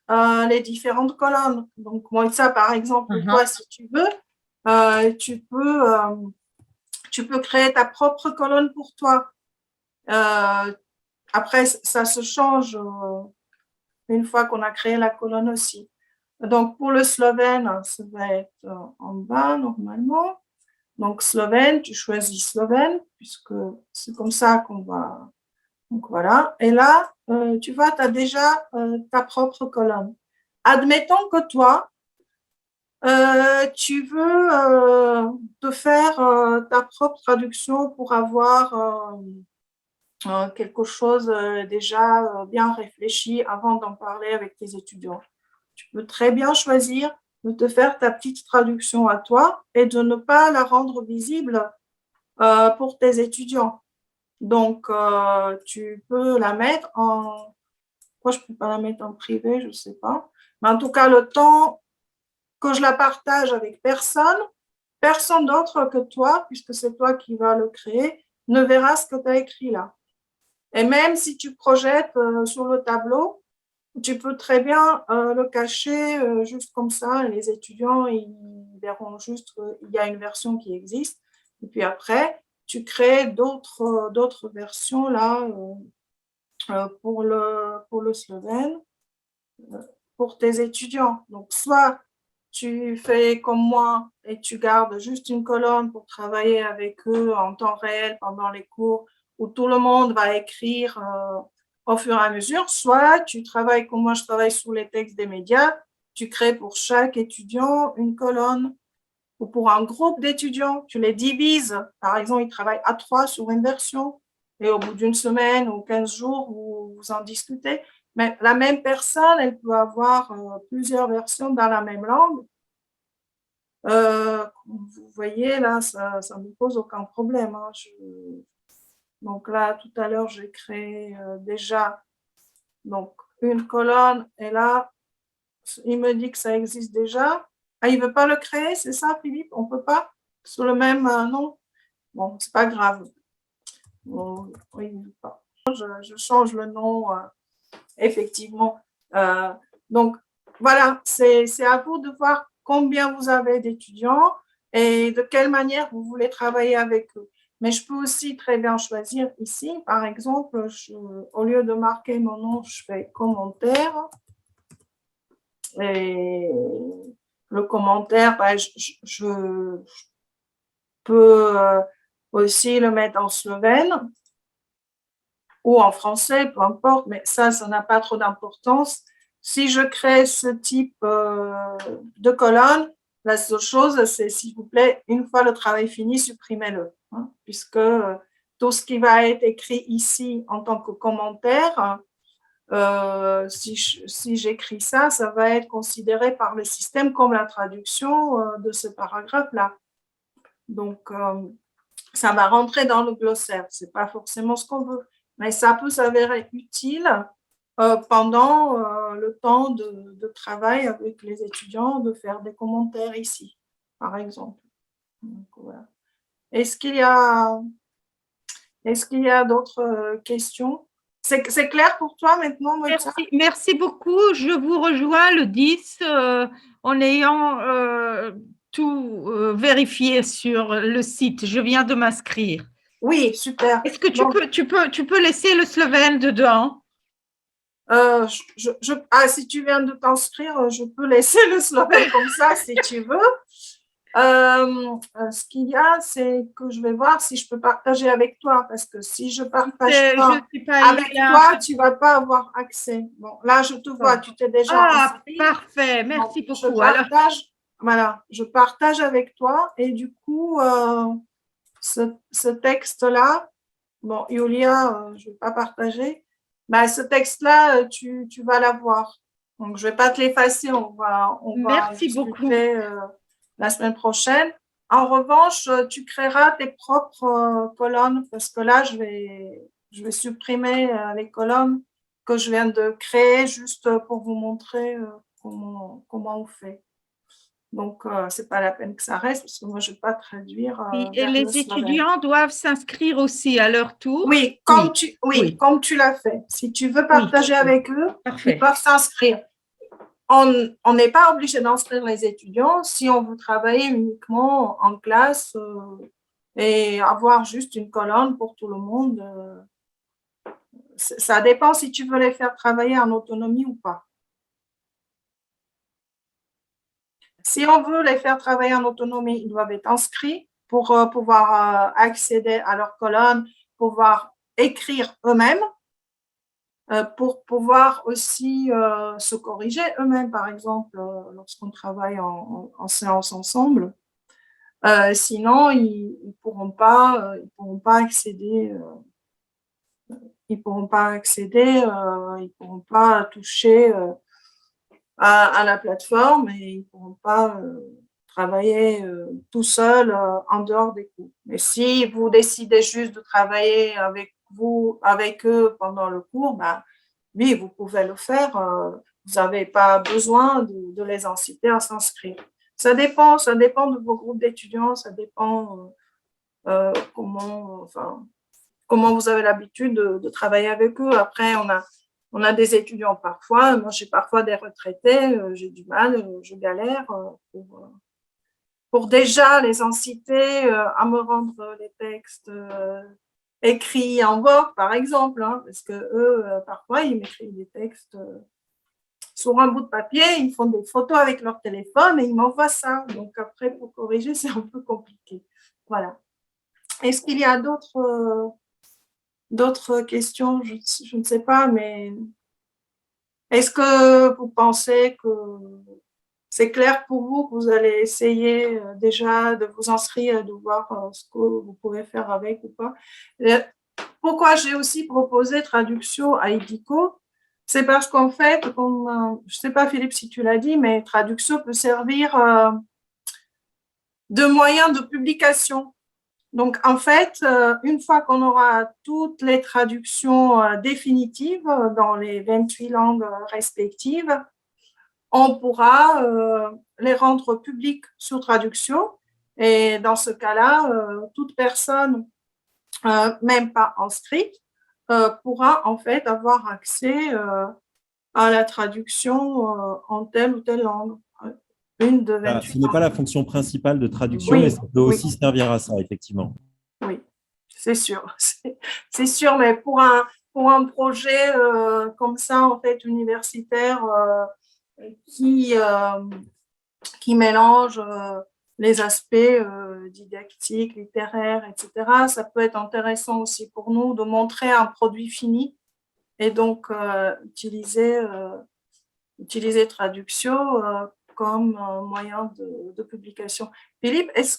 les différentes colonnes. Donc, moi, ça, par exemple, toi, si tu veux, tu peux créer ta propre colonne pour toi. Après, ça se change une fois qu'on a créé la colonne aussi. Donc, pour le slovène, ça va être en bas, normalement. Donc, slovène, tu choisis slovène, puisque c'est comme ça qu'on va... Donc, voilà. Et là, tu vois, tu as déjà ta propre colonne. Admettons que toi, tu veux te faire ta propre traduction pour avoir quelque chose déjà bien réfléchi avant d'en parler avec tes étudiants. Tu peux très bien choisir de te faire ta petite traduction à toi et de ne pas la rendre visible pour tes étudiants. Donc, tu peux la mettre en... Moi, je ne peux pas la mettre en privé, je ne sais pas. Mais en tout cas, le temps que je la partage avec personne d'autre que toi, puisque c'est toi qui vas le créer, ne verra ce que tu as écrit là. Et même si tu projettes sur le tableau, tu peux très bien le cacher juste comme ça. Les étudiants, ils verront juste qu'il y a une version qui existe. Et puis après, tu crées d'autres versions là pour le slovène, pour tes étudiants. Donc, soit tu fais comme moi et tu gardes juste une colonne pour travailler avec eux en temps réel pendant les cours où tout le monde va écrire au fur et à mesure, soit tu travailles comme moi, je travaille sur les textes des médias, tu crées pour chaque étudiant une colonne ou pour un groupe d'étudiants, tu les divises. Par exemple, ils travaillent à 3 sur une version et au bout d'une semaine ou 15 jours, vous en discutez. Mais la même personne, elle peut avoir plusieurs versions dans la même langue. Vous voyez, là, ça ne me pose aucun problème. Hein. Donc là, tout à l'heure, j'ai créé déjà donc, une colonne et là, il me dit que ça existe déjà. Ah, il ne veut pas le créer, c'est ça, Philippe? On ne peut pas? Sur le même nom? Bon, ce n'est pas grave. Bon, oui, il ne veut pas. Je change le nom, effectivement. Donc, voilà, c'est à vous de voir combien vous avez d'étudiants et de quelle manière vous voulez travailler avec eux. Mais je peux aussi très bien choisir ici, par exemple, au lieu de marquer mon nom, je fais commentaire. Et le commentaire, ben, je peux aussi le mettre en slovène ou en français, peu importe, mais ça n'a pas trop d'importance. Si je crée ce type de colonne, la seule chose, c'est, s'il vous plaît, une fois le travail fini, supprimez-le, hein, puisque tout ce qui va être écrit ici en tant que commentaire, si j'écris ça, ça va être considéré par le système comme la traduction de ce paragraphe-là. Donc, ça va rentrer dans le glossaire. Ce n'est pas forcément ce qu'on veut, mais ça peut s'avérer utile pendant le temps de travail avec les étudiants, de faire des commentaires ici, par exemple. Donc, voilà. Est-ce qu'il y a d'autres questions? C'est clair pour toi maintenant, Moïse? Merci beaucoup. Je vous rejoins le 10 en ayant tout vérifié sur le site. Je viens de m'inscrire. Oui, super. Est-ce que tu peux laisser le slovène dedans? Si tu viens de t'inscrire, je peux laisser le slovène comme ça si tu veux. Ce qu'il y a, c'est que je vais voir si je peux partager avec toi, parce que si je partage pas avec toi, tu ne vas pas avoir accès. Bon, là, je te vois, tu t'es déjà inscrit. Parfait, merci beaucoup. Je partage avec toi et du coup, ce texte-là, bon, Yulia, je ne vais pas partager, mais ce texte-là, tu vas l'avoir. Donc, je ne vais pas te l'effacer, on va merci beaucoup. La semaine prochaine. En revanche, tu créeras tes propres colonnes parce que là, je vais supprimer les colonnes que je viens de créer juste pour vous montrer comment on fait. Donc, ce n'est pas la peine que ça reste parce que moi, je ne vais pas traduire. Et les étudiants doivent s'inscrire aussi à leur tour? Oui, comme tu l'as fait. Si tu veux partager avec eux, ils peuvent s'inscrire. On n'est pas obligé d'inscrire les étudiants si on veut travailler uniquement en classe et avoir juste une colonne pour tout le monde. Ça dépend si tu veux les faire travailler en autonomie ou pas. Si on veut les faire travailler en autonomie, ils doivent être inscrits pour pouvoir accéder à leur colonne, pouvoir écrire eux-mêmes, pour pouvoir aussi se corriger eux-mêmes, par exemple, lorsqu'on travaille en séance ensemble. Sinon, ils ne pourront pas accéder, ils pourront pas toucher à la plateforme et ils ne pourront pas travailler tout seuls en dehors des cours. Mais si vous décidez juste de travailler avec eux pendant le cours, oui, vous pouvez le faire. Vous n'avez pas besoin de les inciter à s'inscrire. Ça dépend de vos groupes d'étudiants, ça dépend comment vous avez l'habitude de travailler avec eux. Après, on a des étudiants parfois. Moi, j'ai parfois des retraités. J'ai du mal, je galère pour déjà les inciter à me rendre les textes écrits en Word, par exemple, hein, parce que eux, parfois, ils m'écrivent des textes sur un bout de papier, ils font des photos avec leur téléphone et ils m'envoient ça. Donc après, pour corriger, c'est un peu compliqué. Voilà. Est-ce qu'il y a d'autres questions? Je ne sais pas, mais est-ce que vous pensez que c'est clair pour vous, que vous allez essayer déjà de vous inscrire, de voir ce que vous pouvez faire avec ou pas? Pourquoi j'ai aussi proposé traduction à Idico? C'est parce qu'en fait, je ne sais pas Philippe si tu l'as dit, mais traduction peut servir de moyen de publication. Donc en fait, une fois qu'on aura toutes les traductions définitives dans les 28 langues respectives, on pourra les rendre publiques sur traduction. Et dans ce cas-là, toute personne, même pas inscrite, pourra en fait avoir accès à la traduction en telle ou telle langue. une de Ce 28 n'est ans. pas la fonction principale de traduction, Oui, mais ça peut oui. aussi servir à ça, effectivement. Oui, c'est sûr. C'est sûr, mais pour un projet comme ça, en fait, universitaire, qui mélange les aspects didactiques, littéraires, etc., ça peut être intéressant aussi pour nous de montrer un produit fini et donc utiliser Traductio comme moyen de publication. Philippe, est-ce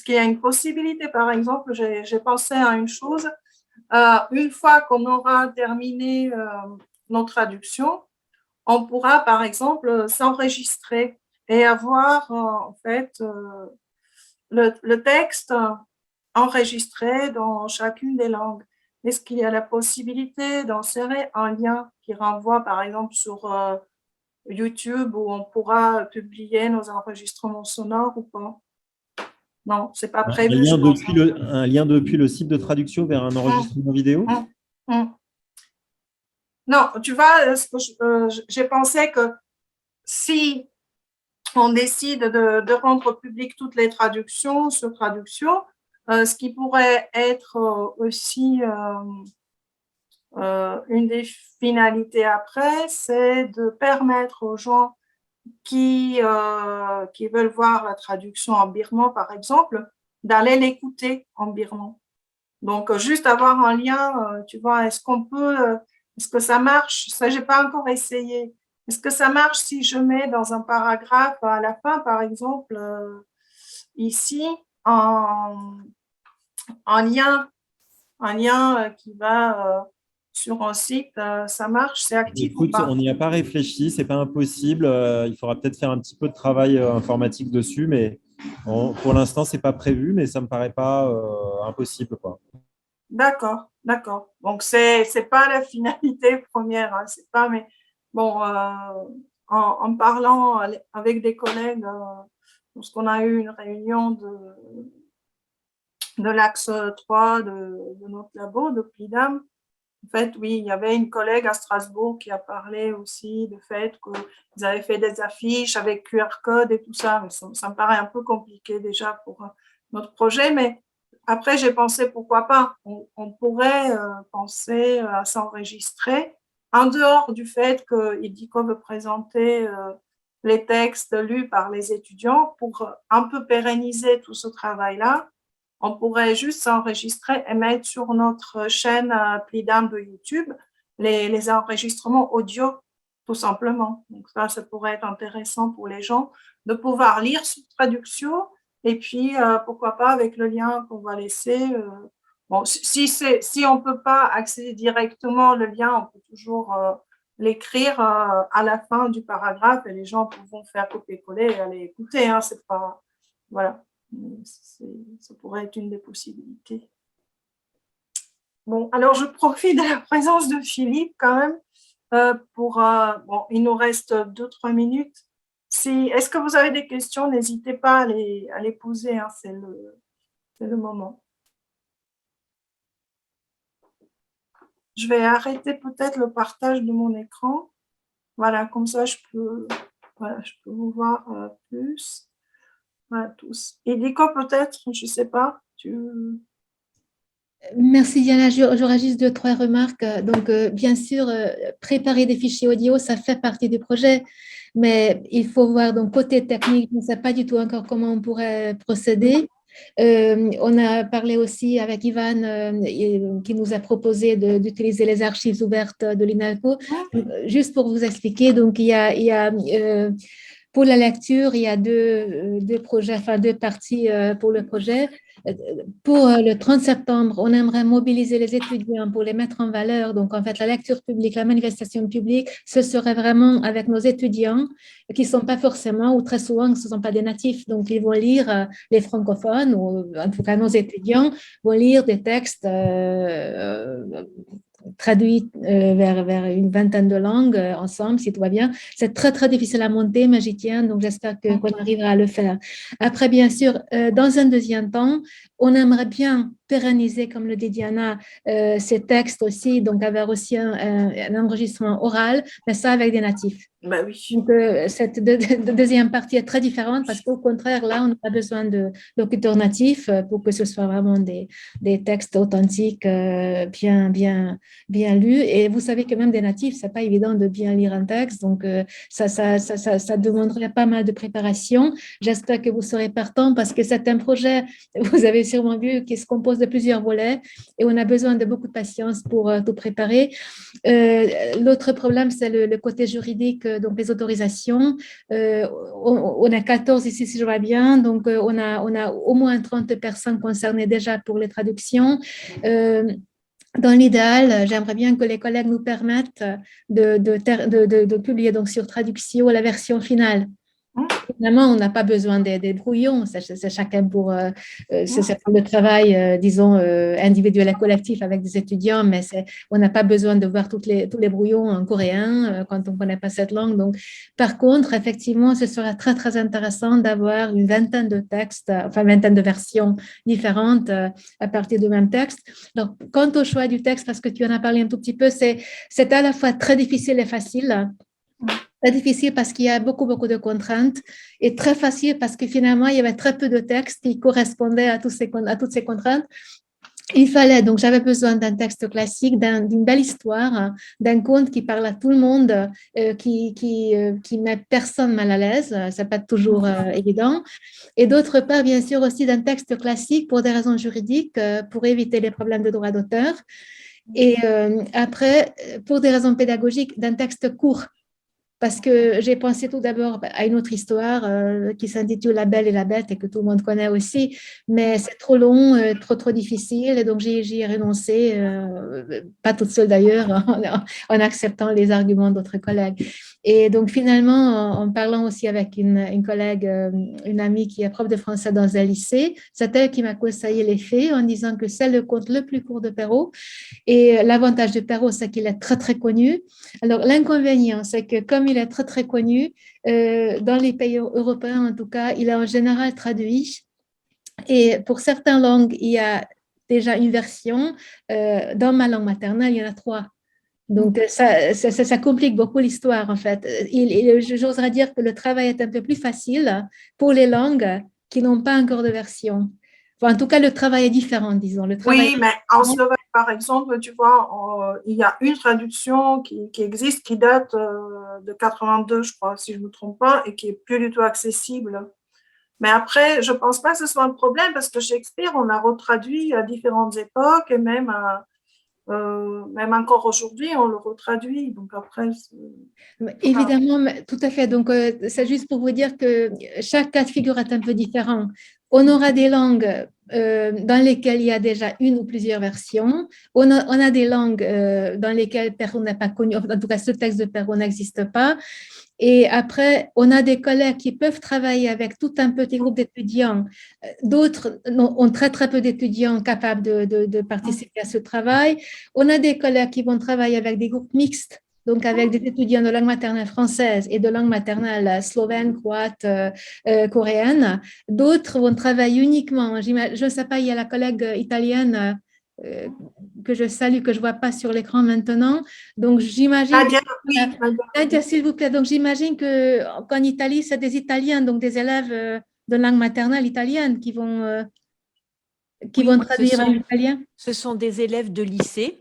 qu'il y a une possibilité, par exemple, j'ai pensé à une chose, une fois qu'on aura terminé nos traductions, on pourra, par exemple, s'enregistrer et avoir, en fait, le texte enregistré dans chacune des langues. Est-ce qu'il y a la possibilité d'insérer un lien qui renvoie, par exemple, sur YouTube où on pourra publier nos enregistrements sonores ou pas? Non, c'est pas prévu, je pense. Un lien depuis le site de Traductio vers un enregistrement vidéo? Non, tu vois, j'ai pensé que si on décide de rendre public toutes les traductions sur Traductio, ce qui pourrait être aussi une des finalités après, c'est de permettre aux gens qui veulent voir la traduction en birman, par exemple, d'aller l'écouter en birman. Donc, juste avoir un lien, tu vois, est-ce que ça marche? Ça, j'ai pas encore essayé. Est-ce que ça marche si je mets dans un paragraphe à la fin, par exemple, ici, un lien qui va sur un site, ça marche, c'est actif ou Écoute, pas? on n'y a pas réfléchi, c'est pas impossible. Il faudra peut-être faire un petit peu de travail informatique dessus, mais pour l'instant, c'est pas prévu, mais ça me paraît pas impossible, quoi. D'accord, d'accord. Donc, c'est pas la finalité première, hein, c'est pas, mais bon, en parlant avec des collègues, lorsqu'on a eu une réunion de l'axe 3 de notre labo, de Plidam, en fait, oui, il y avait une collègue à Strasbourg qui a parlé aussi du fait qu'ils avaient fait des affiches avec QR code et tout ça, mais ça me paraît un peu compliqué déjà pour notre projet, mais après, j'ai pensé, pourquoi pas, on pourrait penser à s'enregistrer en dehors du fait qu'IDICO veut présenter les textes lus par les étudiants pour un peu pérenniser tout ce travail-là. On pourrait juste s'enregistrer et mettre sur notre chaîne Plidam de YouTube les enregistrements audio, tout simplement. Donc ça pourrait être intéressant pour les gens de pouvoir lire sous traduction et puis pourquoi pas avec le lien qu'on va laisser. Bon, si on ne peut pas accéder directement le lien, on peut toujours l'écrire à la fin du paragraphe et les gens pourront faire copier-coller et aller écouter. Hein, c'est pas, voilà. Ça pourrait être une des possibilités. Bon, alors je profite de la présence de Philippe quand même bon, il nous reste 2-3 minutes. Est-ce que vous avez des questions? N'hésitez pas à les poser, hein, c'est le moment. Je vais arrêter peut-être le partage de mon écran. Voilà, comme ça je peux vous voir plus. Voilà, tous. Et Nico, peut-être, je ne sais pas. Merci Diana, j'aurais juste 2-3 remarques. Donc, bien sûr, préparer des fichiers audio, ça fait partie du projet, mais il faut voir, donc côté technique, je ne sais pas du tout encore comment on pourrait procéder. On a parlé aussi avec Ivan qui nous a proposé d'utiliser les archives ouvertes de l'INALCO. Juste pour vous expliquer, donc il y a pour la lecture, il y a deux projets, enfin 2 parties pour le projet. Pour le 30 septembre, on aimerait mobiliser les étudiants pour les mettre en valeur. Donc, en fait, la lecture publique, la manifestation publique, ce serait vraiment avec nos étudiants qui ne sont pas forcément, ou très souvent, ce ne sont pas des natifs. Donc, ils vont lire, les francophones, ou en tout cas nos étudiants, vont lire des textes traduit vers une vingtaine de langues ensemble, si tout va bien. C'est très, très difficile à monter, mais j'y tiens, donc j'espère qu'on arrivera à le faire. Après, bien sûr, dans un deuxième temps, on aimerait bien pérenniser, comme le dit Diana, ces textes aussi, donc avoir aussi un enregistrement oral, mais ça avec des natifs. Bah oui. Donc, cette deuxième partie est très différente parce qu'au contraire, là, on n'a pas besoin de locuteurs natifs pour que ce soit vraiment des textes authentiques, bien lus. Et vous savez que même des natifs, ce n'est pas évident de bien lire un texte. Donc, ça demanderait pas mal de préparation. J'espère que vous serez partant parce que c'est un projet, vous avez sûrement vu, qui se compose de plusieurs volets et on a besoin de beaucoup de patience pour tout préparer. L'autre problème, c'est le côté juridique, donc les autorisations. On a 14 ici, si je vois bien, donc on a au moins 30 personnes concernées déjà pour les traductions. Dans l'idéal, j'aimerais bien que les collègues nous permettent de publier donc sur Traduxio la version finale. Évidemment, on n'a pas besoin des brouillons, c'est chacun pour le travail, disons, individuel et collectif avec des étudiants, mais on n'a pas besoin de voir tous les brouillons en coréen quand on ne connaît pas cette langue. Donc, par contre, effectivement, ce sera très, très intéressant d'avoir une vingtaine de textes, enfin, une vingtaine de versions différentes à partir du même texte. Donc, quant au choix du texte, parce que tu en as parlé un tout petit peu, c'est à la fois très difficile et facile. Très difficile parce qu'il y a beaucoup de contraintes et très facile parce que finalement, il y avait très peu de textes qui correspondaient à toutes ces contraintes. Il fallait, donc j'avais besoin d'un texte classique, d'une belle histoire, d'un conte qui parle à tout le monde, qui met personne mal à l'aise, c'est pas toujours évident. Et d'autre part, bien sûr, aussi d'un texte classique pour des raisons juridiques, pour éviter les problèmes de droit d'auteur. Et après, pour des raisons pédagogiques, d'un texte court. Parce que j'ai pensé tout d'abord à une autre histoire qui s'intitule La Belle et la Bête et que tout le monde connaît aussi, mais c'est trop long, trop difficile, et donc j'y ai renoncé, pas toute seule d'ailleurs, en acceptant les arguments d'autres collègues. Et donc finalement, en parlant aussi avec une collègue, une amie qui est prof de français dans un lycée, c'est elle qui m'a conseillé les faits en disant que c'est le conte le plus court de Perrault. Et l'avantage de Perrault, c'est qu'il est très, très connu. Alors, l'inconvénient, c'est que comme il est très, très connu, dans les pays européens, en tout cas, il est en général traduit. Et pour certaines langues, il y a déjà une version. Dans ma langue maternelle, il y en a 3. Donc, ça complique beaucoup l'histoire, en fait. J'oserais dire que le travail est un peu plus facile pour les langues qui n'ont pas encore de version. Enfin, en tout cas, le travail est différent, disons. Oui, mais en Slovaque, par exemple, tu vois, il y a une traduction qui existe, qui date de 82, je crois, si je ne me trompe pas, et qui est plus du tout accessible. Mais après, je ne pense pas que ce soit un problème, parce que Shakespeare, on l'a retraduit à différentes époques, et même encore aujourd'hui, on le retraduit. Donc après, évidemment, tout à fait. Donc, c'est juste pour vous dire que chaque cas de figure est un peu différent. On aura des langues dans lesquelles il y a déjà une ou plusieurs versions. On a des langues dans lesquelles Perrault n'est pas connu. En tout cas, ce texte de Perrault n'existe pas. Et après, on a des collègues qui peuvent travailler avec tout un petit groupe d'étudiants. D'autres ont très, très peu d'étudiants capables de participer à ce travail. On a des collègues qui vont travailler avec des groupes mixtes, donc avec des étudiants de langue maternelle française et de langue maternelle slovène, croate, coréenne. D'autres vont travailler uniquement, je ne sais pas, il y a la collègue italienne que je salue, que je ne vois pas sur l'écran maintenant. Donc, j'imagine… Nadia, s'il vous plaît. Donc, j'imagine qu'en Italie, c'est des Italiens, donc des élèves de langue maternelle italienne qui vont traduire en italien. Ce sont des élèves de lycée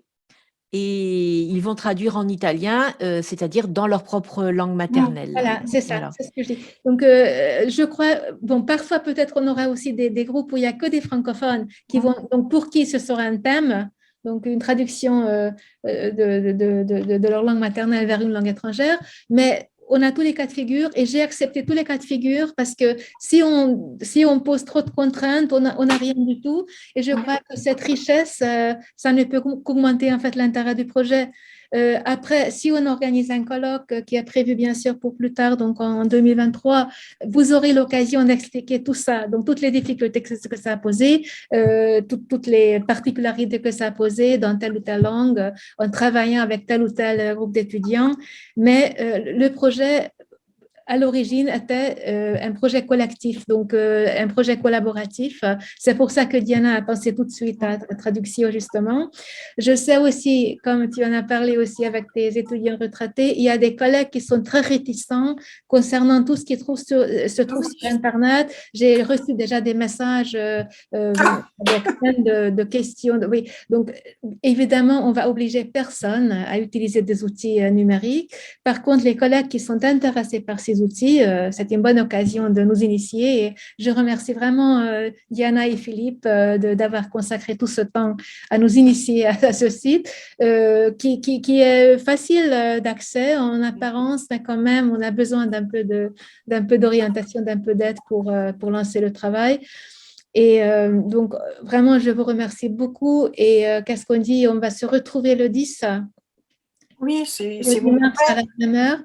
et ils vont traduire en italien, c'est-à-dire dans leur propre langue maternelle. Voilà, c'est ça, c'est ce que je dis. Donc, je crois, bon, parfois peut-être on aura aussi des groupes où il n'y a que des francophones donc pour qui ce sera un thème, donc une traduction de leur langue maternelle vers une langue étrangère, mais on a tous les cas de figure et j'ai accepté tous les cas de figure parce que si on pose trop de contraintes, on n'a rien du tout. Et je crois que cette richesse, ça ne peut qu'augmenter en fait l'intérêt du projet. Après, si on organise un colloque qui est prévu bien sûr pour plus tard, donc en 2023, vous aurez l'occasion d'expliquer tout ça, donc toutes les difficultés que ça a posé, toutes les particularités que ça a posé dans telle ou telle langue, en travaillant avec tel ou tel groupe d'étudiants. Mais le projet à l'origine était un projet collectif, donc un projet collaboratif. C'est pour ça que Diana a pensé tout de suite à Traduxio, justement. Je sais aussi, comme tu en as parlé aussi avec tes étudiants retraités, il y a des collègues qui sont très réticents concernant tout ce qui se trouve sur Internet. J'ai reçu déjà des messages avec plein de questions. Oui. Donc, évidemment, on va obliger personne à utiliser des outils numériques. Par contre, les collègues qui sont intéressés par ces outils, c'est une bonne occasion de nous initier. Et je remercie vraiment Diana et Philippe d'avoir consacré tout ce temps à nous initier à ce site qui est facile d'accès en apparence, mais quand même, on a besoin d'un peu d'orientation, d'un peu d'aide pour lancer le travail. Et donc, vraiment, je vous remercie beaucoup. Et qu'est-ce qu'on dit? On va se retrouver le 10. Oui, c'est Le bon. dimanche à la même heure.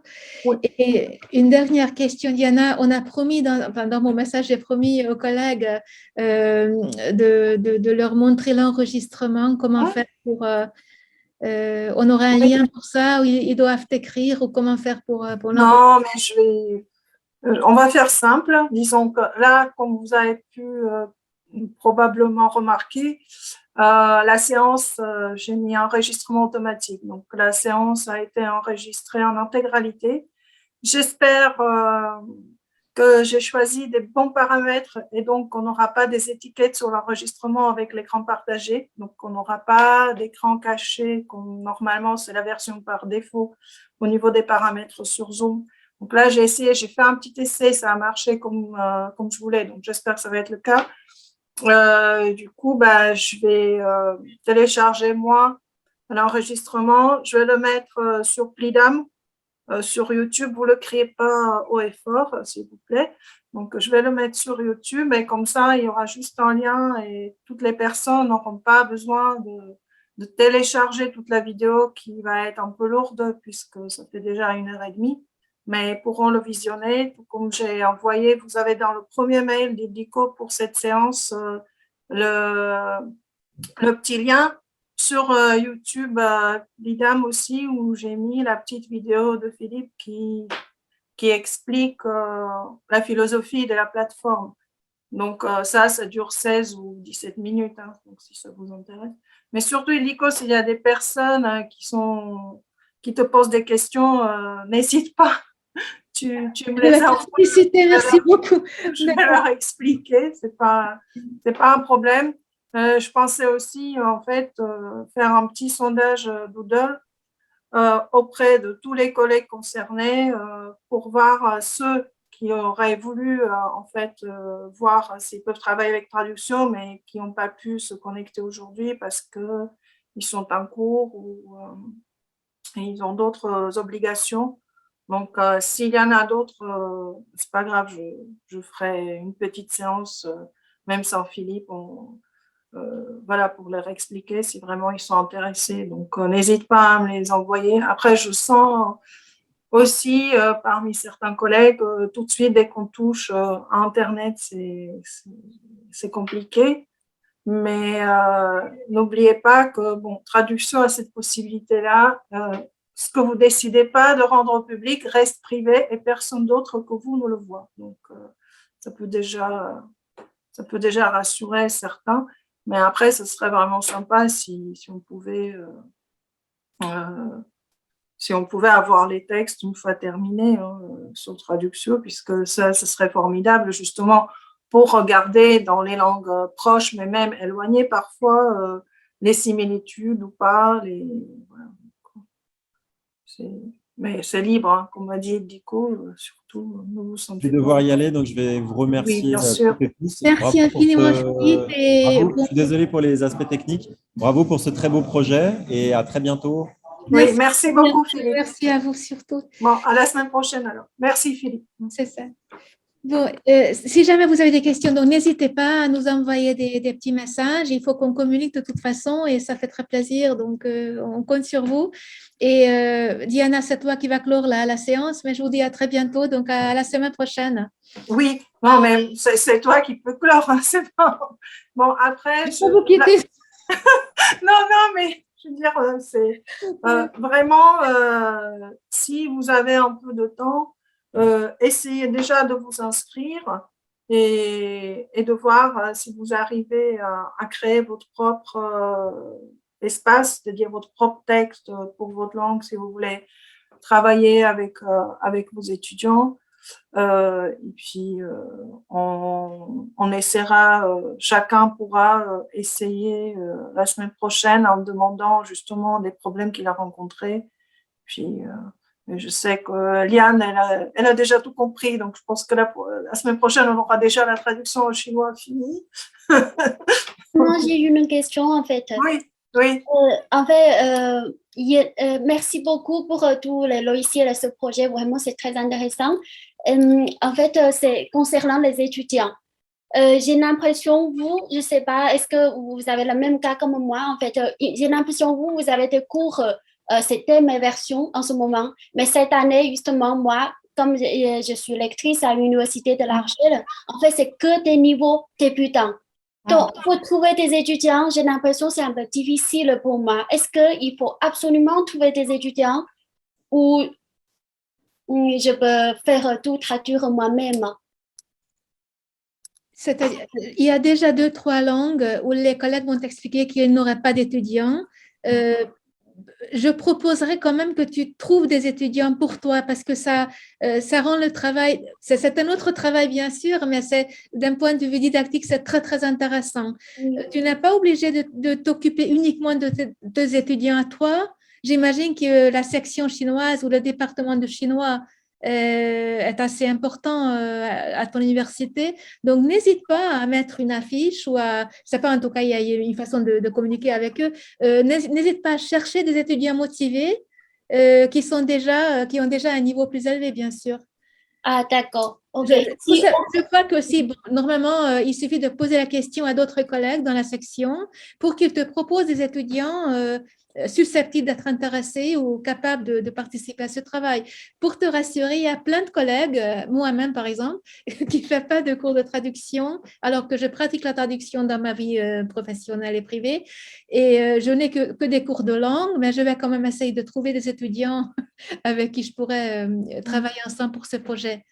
Oui. Et une dernière question, Diana. On a promis, dans mon message, j'ai promis aux collègues de leur montrer l'enregistrement, comment faire pour… on aura un lien pour ça, où ils doivent écrire, ou comment faire pour l'enregistrer? Non, mais on va faire simple. Disons que là, comme vous avez pu probablement remarquer, la séance, j'ai mis un enregistrement automatique. Donc, la séance a été enregistrée en intégralité. J'espère que j'ai choisi des bons paramètres et donc on n'aura pas des étiquettes sur l'enregistrement avec l'écran partagé. Donc, on n'aura pas d'écran caché, comme normalement c'est la version par défaut au niveau des paramètres sur Zoom. Donc là, j'ai fait un petit essai, ça a marché comme je voulais. Donc, j'espère que ça va être le cas. Du coup, je vais télécharger moi l'enregistrement. Je vais le mettre sur Plidam, sur YouTube. Vous ne le créez pas haut et fort, s'il vous plaît. Donc, je vais le mettre sur YouTube et comme ça, il y aura juste un lien et toutes les personnes n'auront pas besoin de télécharger toute la vidéo qui va être un peu lourde puisque ça fait déjà 1h30. Mais pourront le visionner. Tout comme j'ai envoyé, vous avez dans le premier mail d'Ildico pour cette séance le petit lien sur YouTube, Lidam aussi, où j'ai mis la petite vidéo de Philippe qui explique la philosophie de la plateforme. Donc, ça dure 16 ou 17 minutes, hein, donc si ça vous intéresse. Mais surtout, Ildico, s'il y a des personnes qui te posent des questions, n'hésite pas. Tu me les as envoyés. Merci beaucoup. Je vais leur expliquer, c'est pas un problème. Je pensais aussi, en fait, faire un petit sondage Doodle auprès de tous les collègues concernés pour voir ceux qui auraient voulu, en fait, voir s'ils peuvent travailler avec traduction, mais qui n'ont pas pu se connecter aujourd'hui parce qu'ils sont en cours ou ils ont d'autres obligations. Donc, s'il y en a d'autres, c'est pas grave, je ferai une petite séance, même sans Philippe, voilà, pour leur expliquer si vraiment ils sont intéressés. Donc, n'hésite pas à me les envoyer. Après, je sens aussi parmi certains collègues, tout de suite, dès qu'on touche à Internet, c'est compliqué. Mais n'oubliez pas que, bon, traduction a cette possibilité-là. Ce que vous ne décidez pas de rendre au public reste privé et personne d'autre que vous ne le voit. Donc, ça peut déjà rassurer certains. Mais après, ce serait vraiment sympa si on pouvait avoir les textes une fois terminés sur traduction, puisque ça, ce serait formidable justement pour regarder dans les langues proches, mais même éloignées parfois, les similitudes ou pas. Voilà. Mais c'est libre, hein, comme a dit Ildico, surtout, nous vous sentez. Je vais devoir y aller, donc je vais vous remercier. Oui, bien sûr. Toutes et tous. Merci infiniment, Philippe. Bravo. Je suis désolé pour les aspects techniques. Bravo pour ce très beau projet et à très bientôt. Oui, merci beaucoup, Philippe. Merci à vous surtout. Bon, à la semaine prochaine alors. Merci, Philippe. C'est ça. Bon, si jamais vous avez des questions, donc n'hésitez pas à nous envoyer des petits messages. Il faut qu'on communique de toute façon et ça fait très plaisir. Donc, on compte sur vous. Et Diana, c'est toi qui vas clore la séance, mais je vous dis à très bientôt, donc à la semaine prochaine. Oui, non, mais c'est toi qui peux clore. Hein, c'est bon. Bon, après… Je peux vous quitter. Non, mais je veux dire, c'est vraiment, si vous avez un peu de temps, essayez déjà de vous inscrire et de voir si vous arrivez à créer votre propre espace, c'est-à-dire votre propre texte pour votre langue, si vous voulez travailler avec vos étudiants. Et puis, on essaiera, chacun pourra essayer la semaine prochaine en demandant justement des problèmes qu'il a rencontrés. Puis, je sais que Liane, elle a déjà tout compris, donc je pense que la semaine prochaine, on aura déjà la traduction au chinois finie. Moi, j'ai une question en fait. Oui, oui. En fait, merci beaucoup pour tous les logiciels de ce projet. Vraiment, c'est très intéressant. En fait, c'est concernant les étudiants. J'ai l'impression, vous, je ne sais pas, est-ce que vous avez le même cas comme moi? En fait, j'ai l'impression, vous avez des cours, c'était mes versions en ce moment. Mais cette année, justement, moi, comme je suis lectrice à l'Université de La Rochelle, en fait, c'est que des niveaux débutants. Donc, pour trouver des étudiants, j'ai l'impression que c'est un peu difficile pour moi. Est-ce qu'il faut absolument trouver des étudiants ou je peux faire tout traduire moi-même? Il y a déjà 2-3 langues où les collègues vont t'expliquer qu'ils n'auraient pas d'étudiants. Je proposerais quand même que tu trouves des étudiants pour toi parce que ça rend le travail, c'est un autre travail bien sûr, mais c'est d'un point de vue didactique, c'est très, très intéressant. Tu n'es pas obligé de t'occuper uniquement de tes étudiants à toi. J'imagine que la section chinoise ou le département de chinois est assez important à ton université. Donc, n'hésite pas à mettre une affiche ou à, je ne sais pas, en tout cas, il y a une façon de communiquer avec eux. N'hésite pas à chercher des étudiants motivés qui ont déjà un niveau plus élevé, bien sûr. Ah, d'accord. Ok. Je crois que aussi, bon, normalement, il suffit de poser la question à d'autres collègues dans la section pour qu'ils te proposent des étudiants susceptibles d'être intéressés ou capables de participer à ce travail. Pour te rassurer, il y a plein de collègues, moi-même par exemple, qui ne font pas de cours de traduction, alors que je pratique la traduction dans ma vie professionnelle et privée. Et je n'ai que des cours de langue, mais je vais quand même essayer de trouver des étudiants avec qui je pourrais travailler ensemble pour ce projet.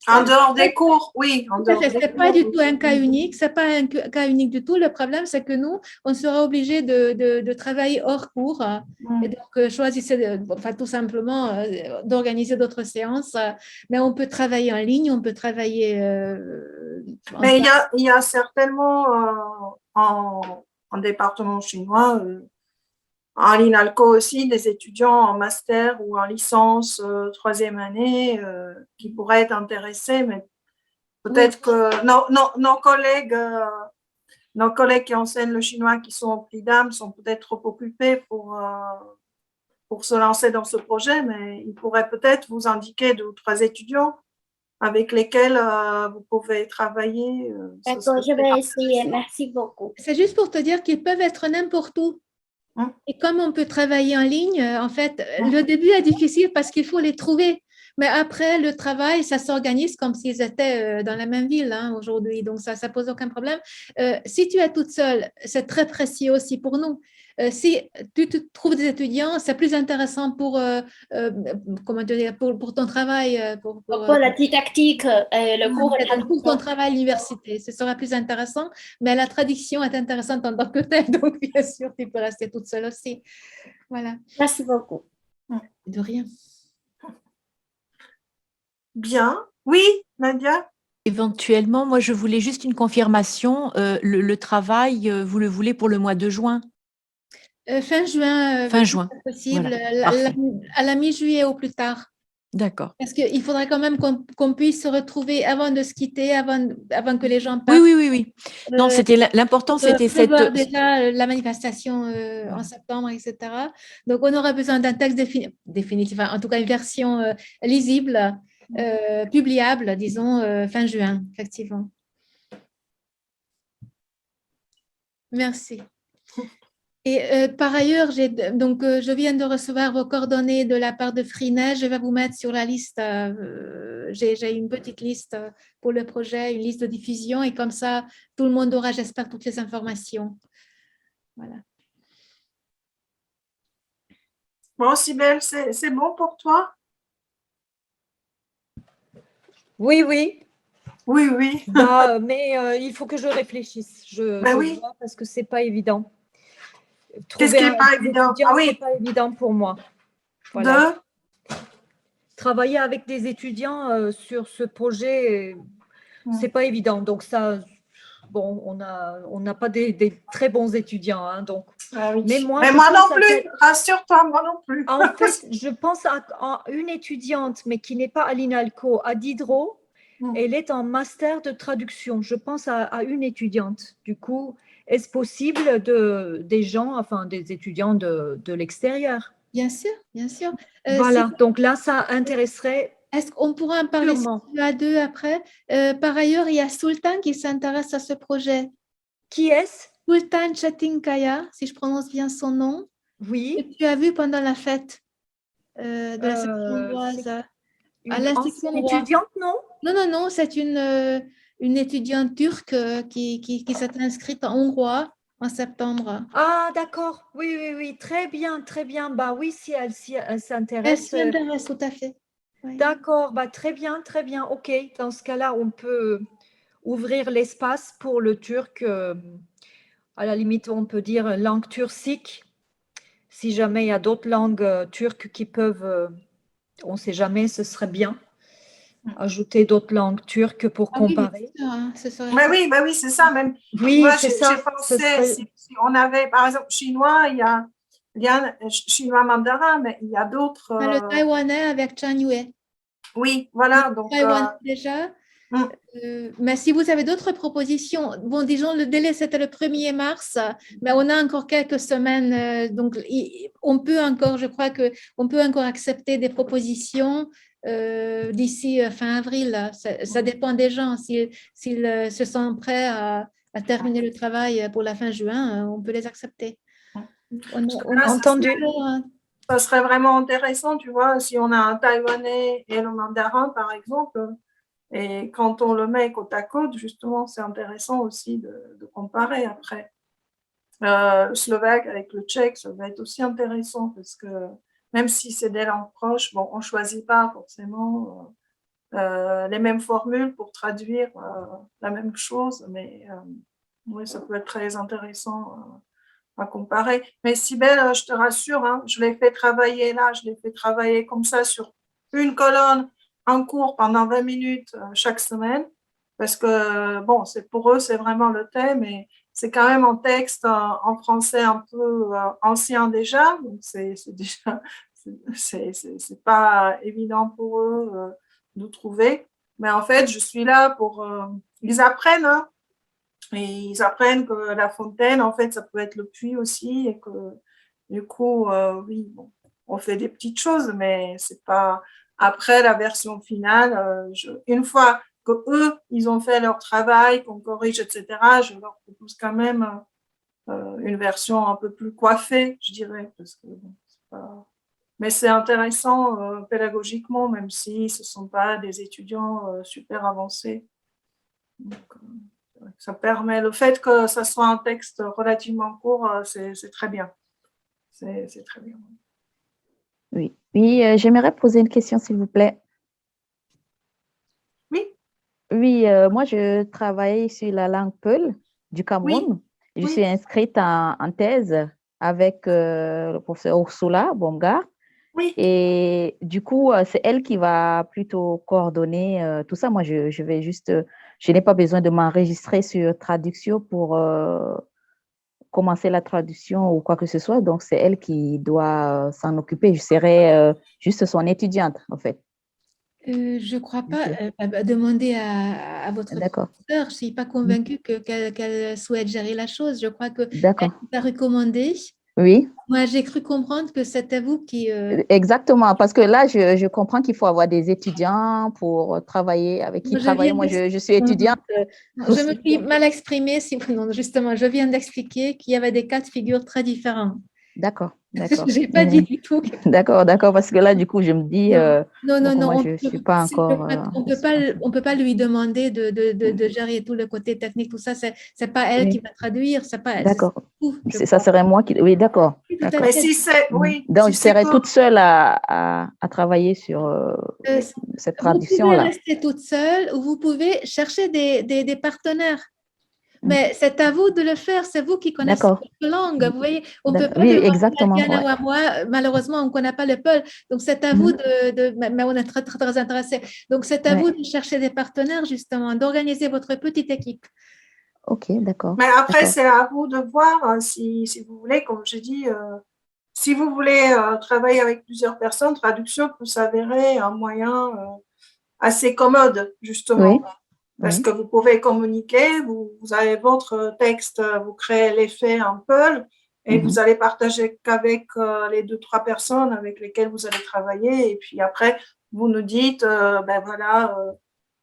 En dehors des cours, oui. Ce n'est pas du tout un cas unique, ce n'est pas un cas unique du tout. Le problème, c'est que nous, on sera obligé de travailler hors cours. Et donc, choisissez tout simplement d'organiser d'autres séances. Mais on peut travailler en ligne, on peut travailler. Mais il y a certainement en département chinois, en l'INALCO aussi, des étudiants en master ou en licence troisième année qui pourraient être intéressés, mais peut-être que nos collègues qui enseignent le chinois qui sont au Pidam sont peut-être trop occupés pour se lancer dans ce projet, mais ils pourraient peut-être vous indiquer 2 ou 3 étudiants avec lesquels vous pouvez travailler. D'accord, je vais essayer. Merci beaucoup. C'est juste pour te dire qu'ils peuvent être n'importe où. Et comme on peut travailler en ligne, en fait, le début est difficile parce qu'il faut les trouver. Mais après, le travail, ça s'organise comme s'ils étaient dans la même ville aujourd'hui. Donc, ça ne pose aucun problème. Si tu es toute seule, c'est très précieux aussi pour nous. Si tu te trouves des étudiants, c'est plus intéressant comment te dire, pour ton travail. Pour la didactique, le cours. Pour ton travail à l'université, ce sera plus intéressant. Mais la traduction est intéressante en tant que telle. Donc, bien sûr, tu peux rester toute seule aussi. Voilà. Merci beaucoup. De rien. Bien. Oui, Nadia? Éventuellement, moi, je voulais juste une confirmation. Le travail, vous le voulez pour le mois de juin? Fin juin. Fin juin. Possible, voilà. à la mi-juillet au plus tard. D'accord. Parce qu'il faudrait quand même qu'on puisse se retrouver avant de se quitter, avant que les gens partent. Oui. Non, l'important, c'était cette… déjà la manifestation en septembre, etc. Donc, on aura besoin d'un texte définitif, en tout cas une version lisible, publiable, disons, fin juin, effectivement. Merci. Et par ailleurs, je viens de recevoir vos coordonnées de la part de Freenet. Je vais vous mettre sur la liste. J'ai une petite liste pour le projet, une liste de diffusion. Et comme ça, tout le monde aura, j'espère, toutes les informations. Voilà. Bon, Cybèle, c'est bon pour toi? Oui, oui. Oui, oui. Mais il faut que je réfléchisse. Ben Je oui. vois parce que c'est pas évident. Qu'est-ce qui n'est pas évident? Étudiants, Ah oui, c'est pas évident pour moi. Voilà. de... Travailler avec des étudiants sur ce projet, c'est pas évident. Donc ça, bon, on n'a pas des très bons étudiants, hein, donc. Ah oui. Mais moi non plus, rassure-toi, moi non plus. En fait, je pense à une étudiante, mais qui n'est pas à l'INALCO, à Diderot. Elle est en master de traduction. Je pense à une étudiante. Du coup, est-ce possible des gens, enfin des étudiants de l'extérieur? Bien sûr, bien sûr. Voilà, donc là, ça intéresserait. Est-ce qu'on pourra en parler à deux après? Par ailleurs, il y a Sultan qui s'intéresse à ce projet. Qui est-ce? Sultan Chatinkaya, si je prononce bien son nom. Oui. Que tu as vu pendant la fête de la section hongroise. Une ancienne étudiante, non? Non, c'est une étudiante turque qui s'est inscrite en hongrois en septembre. Ah, d'accord. Oui. Très bien, très bien. Bah oui, si elle s'intéresse. Elle s'y intéresse, tout à fait. Oui. D'accord, bah très bien. OK. Dans ce cas-là, on peut ouvrir l'espace pour le turc. À la limite, on peut dire langue turcique. Si jamais il y a d'autres langues turques qui peuvent, on ne sait jamais, ce serait bien. Ajouter d'autres langues turques pour comparer. Oui, c'est ça même. Oui, moi, c'est ça. J'ai pensé, si on avait, par exemple, chinois, il y a chinois mandarin, mais il y a d'autres. Le taïwanais avec Chan Yue. Oui, voilà. Donc, Taïwan déjà. Mais si vous avez d'autres propositions, bon, disons, le délai, c'était le 1er mars, mais on a encore quelques semaines, donc on peut encore, je crois qu'on peut encore accepter des propositions d'ici fin avril. Ça dépend des gens. S'ils se sentent prêts à terminer le travail pour la fin juin, on peut les accepter. On a entendu. Ça serait vraiment intéressant, tu vois, si on a un Taïwanais et le mandarin, par exemple. Et quand on le met côte à côte, justement, c'est intéressant aussi de comparer après. Le slovaque avec le tchèque, ça va être aussi intéressant parce que même si c'est des langues proches, bon, on ne choisit pas forcément les mêmes formules pour traduire la même chose, mais oui, ça peut être très intéressant à comparer. Mais Cybèle, je te rassure, hein, je l'ai fait travailler là, je l'ai fait travailler comme ça sur une colonne, en cours pendant 20 minutes chaque semaine, parce que, bon, pour eux, c'est vraiment le thème, et c'est quand même un texte en français un peu ancien déjà, donc c'est pas évident pour eux de trouver. Mais en fait, je suis là pour... ils apprennent, hein, et ils apprennent que la fontaine, en fait, ça peut être le puits aussi, et que du coup, oui, bon, on fait des petites choses, mais c'est pas... Après la version finale, une fois que eux, ils ont fait leur travail, qu'on corrige, etc., je leur propose quand même une version un peu plus coiffée, je dirais, parce que bon, c'est pas... Mais c'est intéressant pédagogiquement, même si ce ne sont pas des étudiants super avancés. Donc, ça permet, le fait que ça soit un texte relativement court, c'est très bien. C'est très bien. Oui, j'aimerais poser une question, s'il vous plaît. Oui. Oui, moi, je travaille sur la langue Peul du Cameroun. Je suis inscrite en thèse avec le professeur Ursula Bonga. Oui. Et du coup, c'est elle qui va plutôt coordonner tout ça. Moi, je vais juste, je n'ai pas besoin de m'enregistrer sur Traduction pour commencer la traduction ou quoi que ce soit. Donc, c'est elle qui doit s'en occuper. Je serai juste son étudiante, en fait. Je ne crois pas. Demander à votre professeur. Je ne suis pas convaincue qu'elle souhaite gérer la chose. Je crois qu'elle t'a recommandé. Oui. Moi, j'ai cru comprendre que c'était vous qui… Exactement, parce que là, je comprends qu'il faut avoir des étudiants pour travailler, avec qui travailler. Moi, je suis étudiante. Je me suis mal exprimée. Non, justement, je viens d'expliquer qu'il y avait des cas de figure très différents. D'accord, d'accord. Je n'ai pas dit du tout. D'accord, d'accord, parce que là, du coup, je me dis, moi, je ne suis pas encore… on peut pas lui demander de gérer tout le côté technique, tout ça, c'est pas elle qui va traduire, c'est pas elle. D'accord. Ça serait moi qui… Oui, d'accord. Mais si c'est… Oui. Donc, si je serais c'est toute seule à travailler sur cette traduction-là. Vous pouvez rester toute seule ou vous pouvez chercher des partenaires. Mais c'est à vous de le faire, c'est vous qui connaissez votre langue. Vous voyez, on peut pas demander exactement, à Diana ou à moi, malheureusement, on ne connaît pas le Peul. Donc, c'est à vous mais on est très, très, très intéressés. Donc, c'est à vous de chercher des partenaires, justement, d'organiser votre petite équipe. Ok, d'accord. Mais après, c'est à vous de voir si vous voulez, comme j'ai dit, si vous voulez travailler avec plusieurs personnes, traduction peut s'avérer un moyen assez commode, justement. Oui. Parce que vous pouvez communiquer, vous avez votre texte, vous créez l'effet un peu et vous allez partager qu'avec les 2-3 personnes avec lesquelles vous allez travailler. Et puis après, vous nous dites, ben voilà,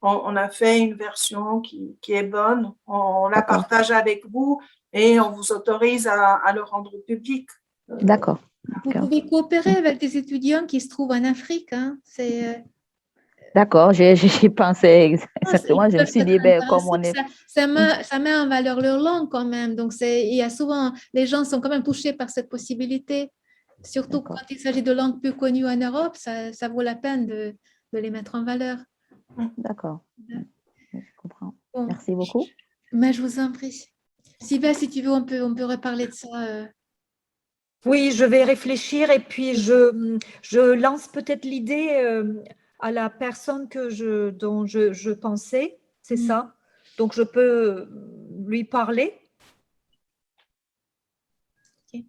on a fait une version qui est bonne, on la partage avec vous et on vous autorise à le rendre public. D'accord. Vous pouvez coopérer avec des étudiants qui se trouvent en Afrique. Hein. D'accord, j'y pensais exactement. Je me suis dit, comme on est… Ça met en valeur leur langue quand même. Donc, il y a souvent, les gens sont quand même touchés par cette possibilité. Surtout quand il s'agit de langues plus connues en Europe, ça vaut la peine de les mettre en valeur. D'accord, je comprends. Bon. Merci beaucoup. Mais je vous en prie. Sylvia, si tu veux, on peut reparler de ça. Oui, je vais réfléchir et puis je lance peut-être l'idée à la personne dont je pensais, c'est ça. Donc, je peux lui parler. Okay.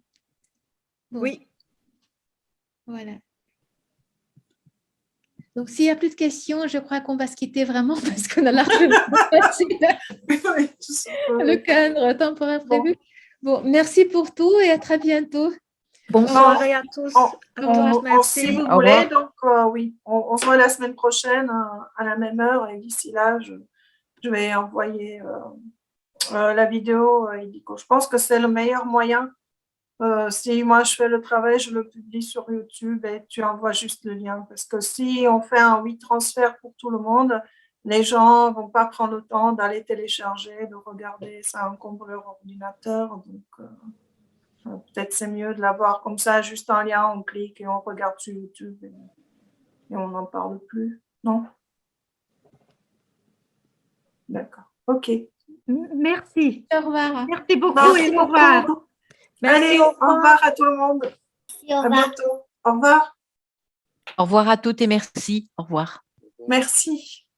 Bon. Oui. Voilà. Donc, s'il n'y a plus de questions, je crois qu'on va se quitter vraiment parce qu'on a largement passé le cadre temporaire prévu. Bon, merci pour tout et à très bientôt. Bonsoir à tous. Merci. Si vous voulez, donc oui, on se voit la semaine prochaine à la même heure et d'ici là, je vais envoyer la vidéo. Je pense que c'est le meilleur moyen. Si moi je fais le travail, je le publie sur YouTube et tu envoies juste le lien. Parce que si on fait un transfert pour tout le monde, les gens ne vont pas prendre le temps d'aller télécharger, de regarder, ça encombre leur ordinateur. Donc, peut-être c'est mieux de l'avoir comme ça, juste un lien, on clique et on regarde sur YouTube et on n'en parle plus. Non? D'accord. OK. Merci. Au revoir. Merci beaucoup et au revoir. Merci, allez, au revoir à tout le monde. Merci, au revoir. À bientôt. Au revoir. Au revoir à toutes et merci. Au revoir. Merci.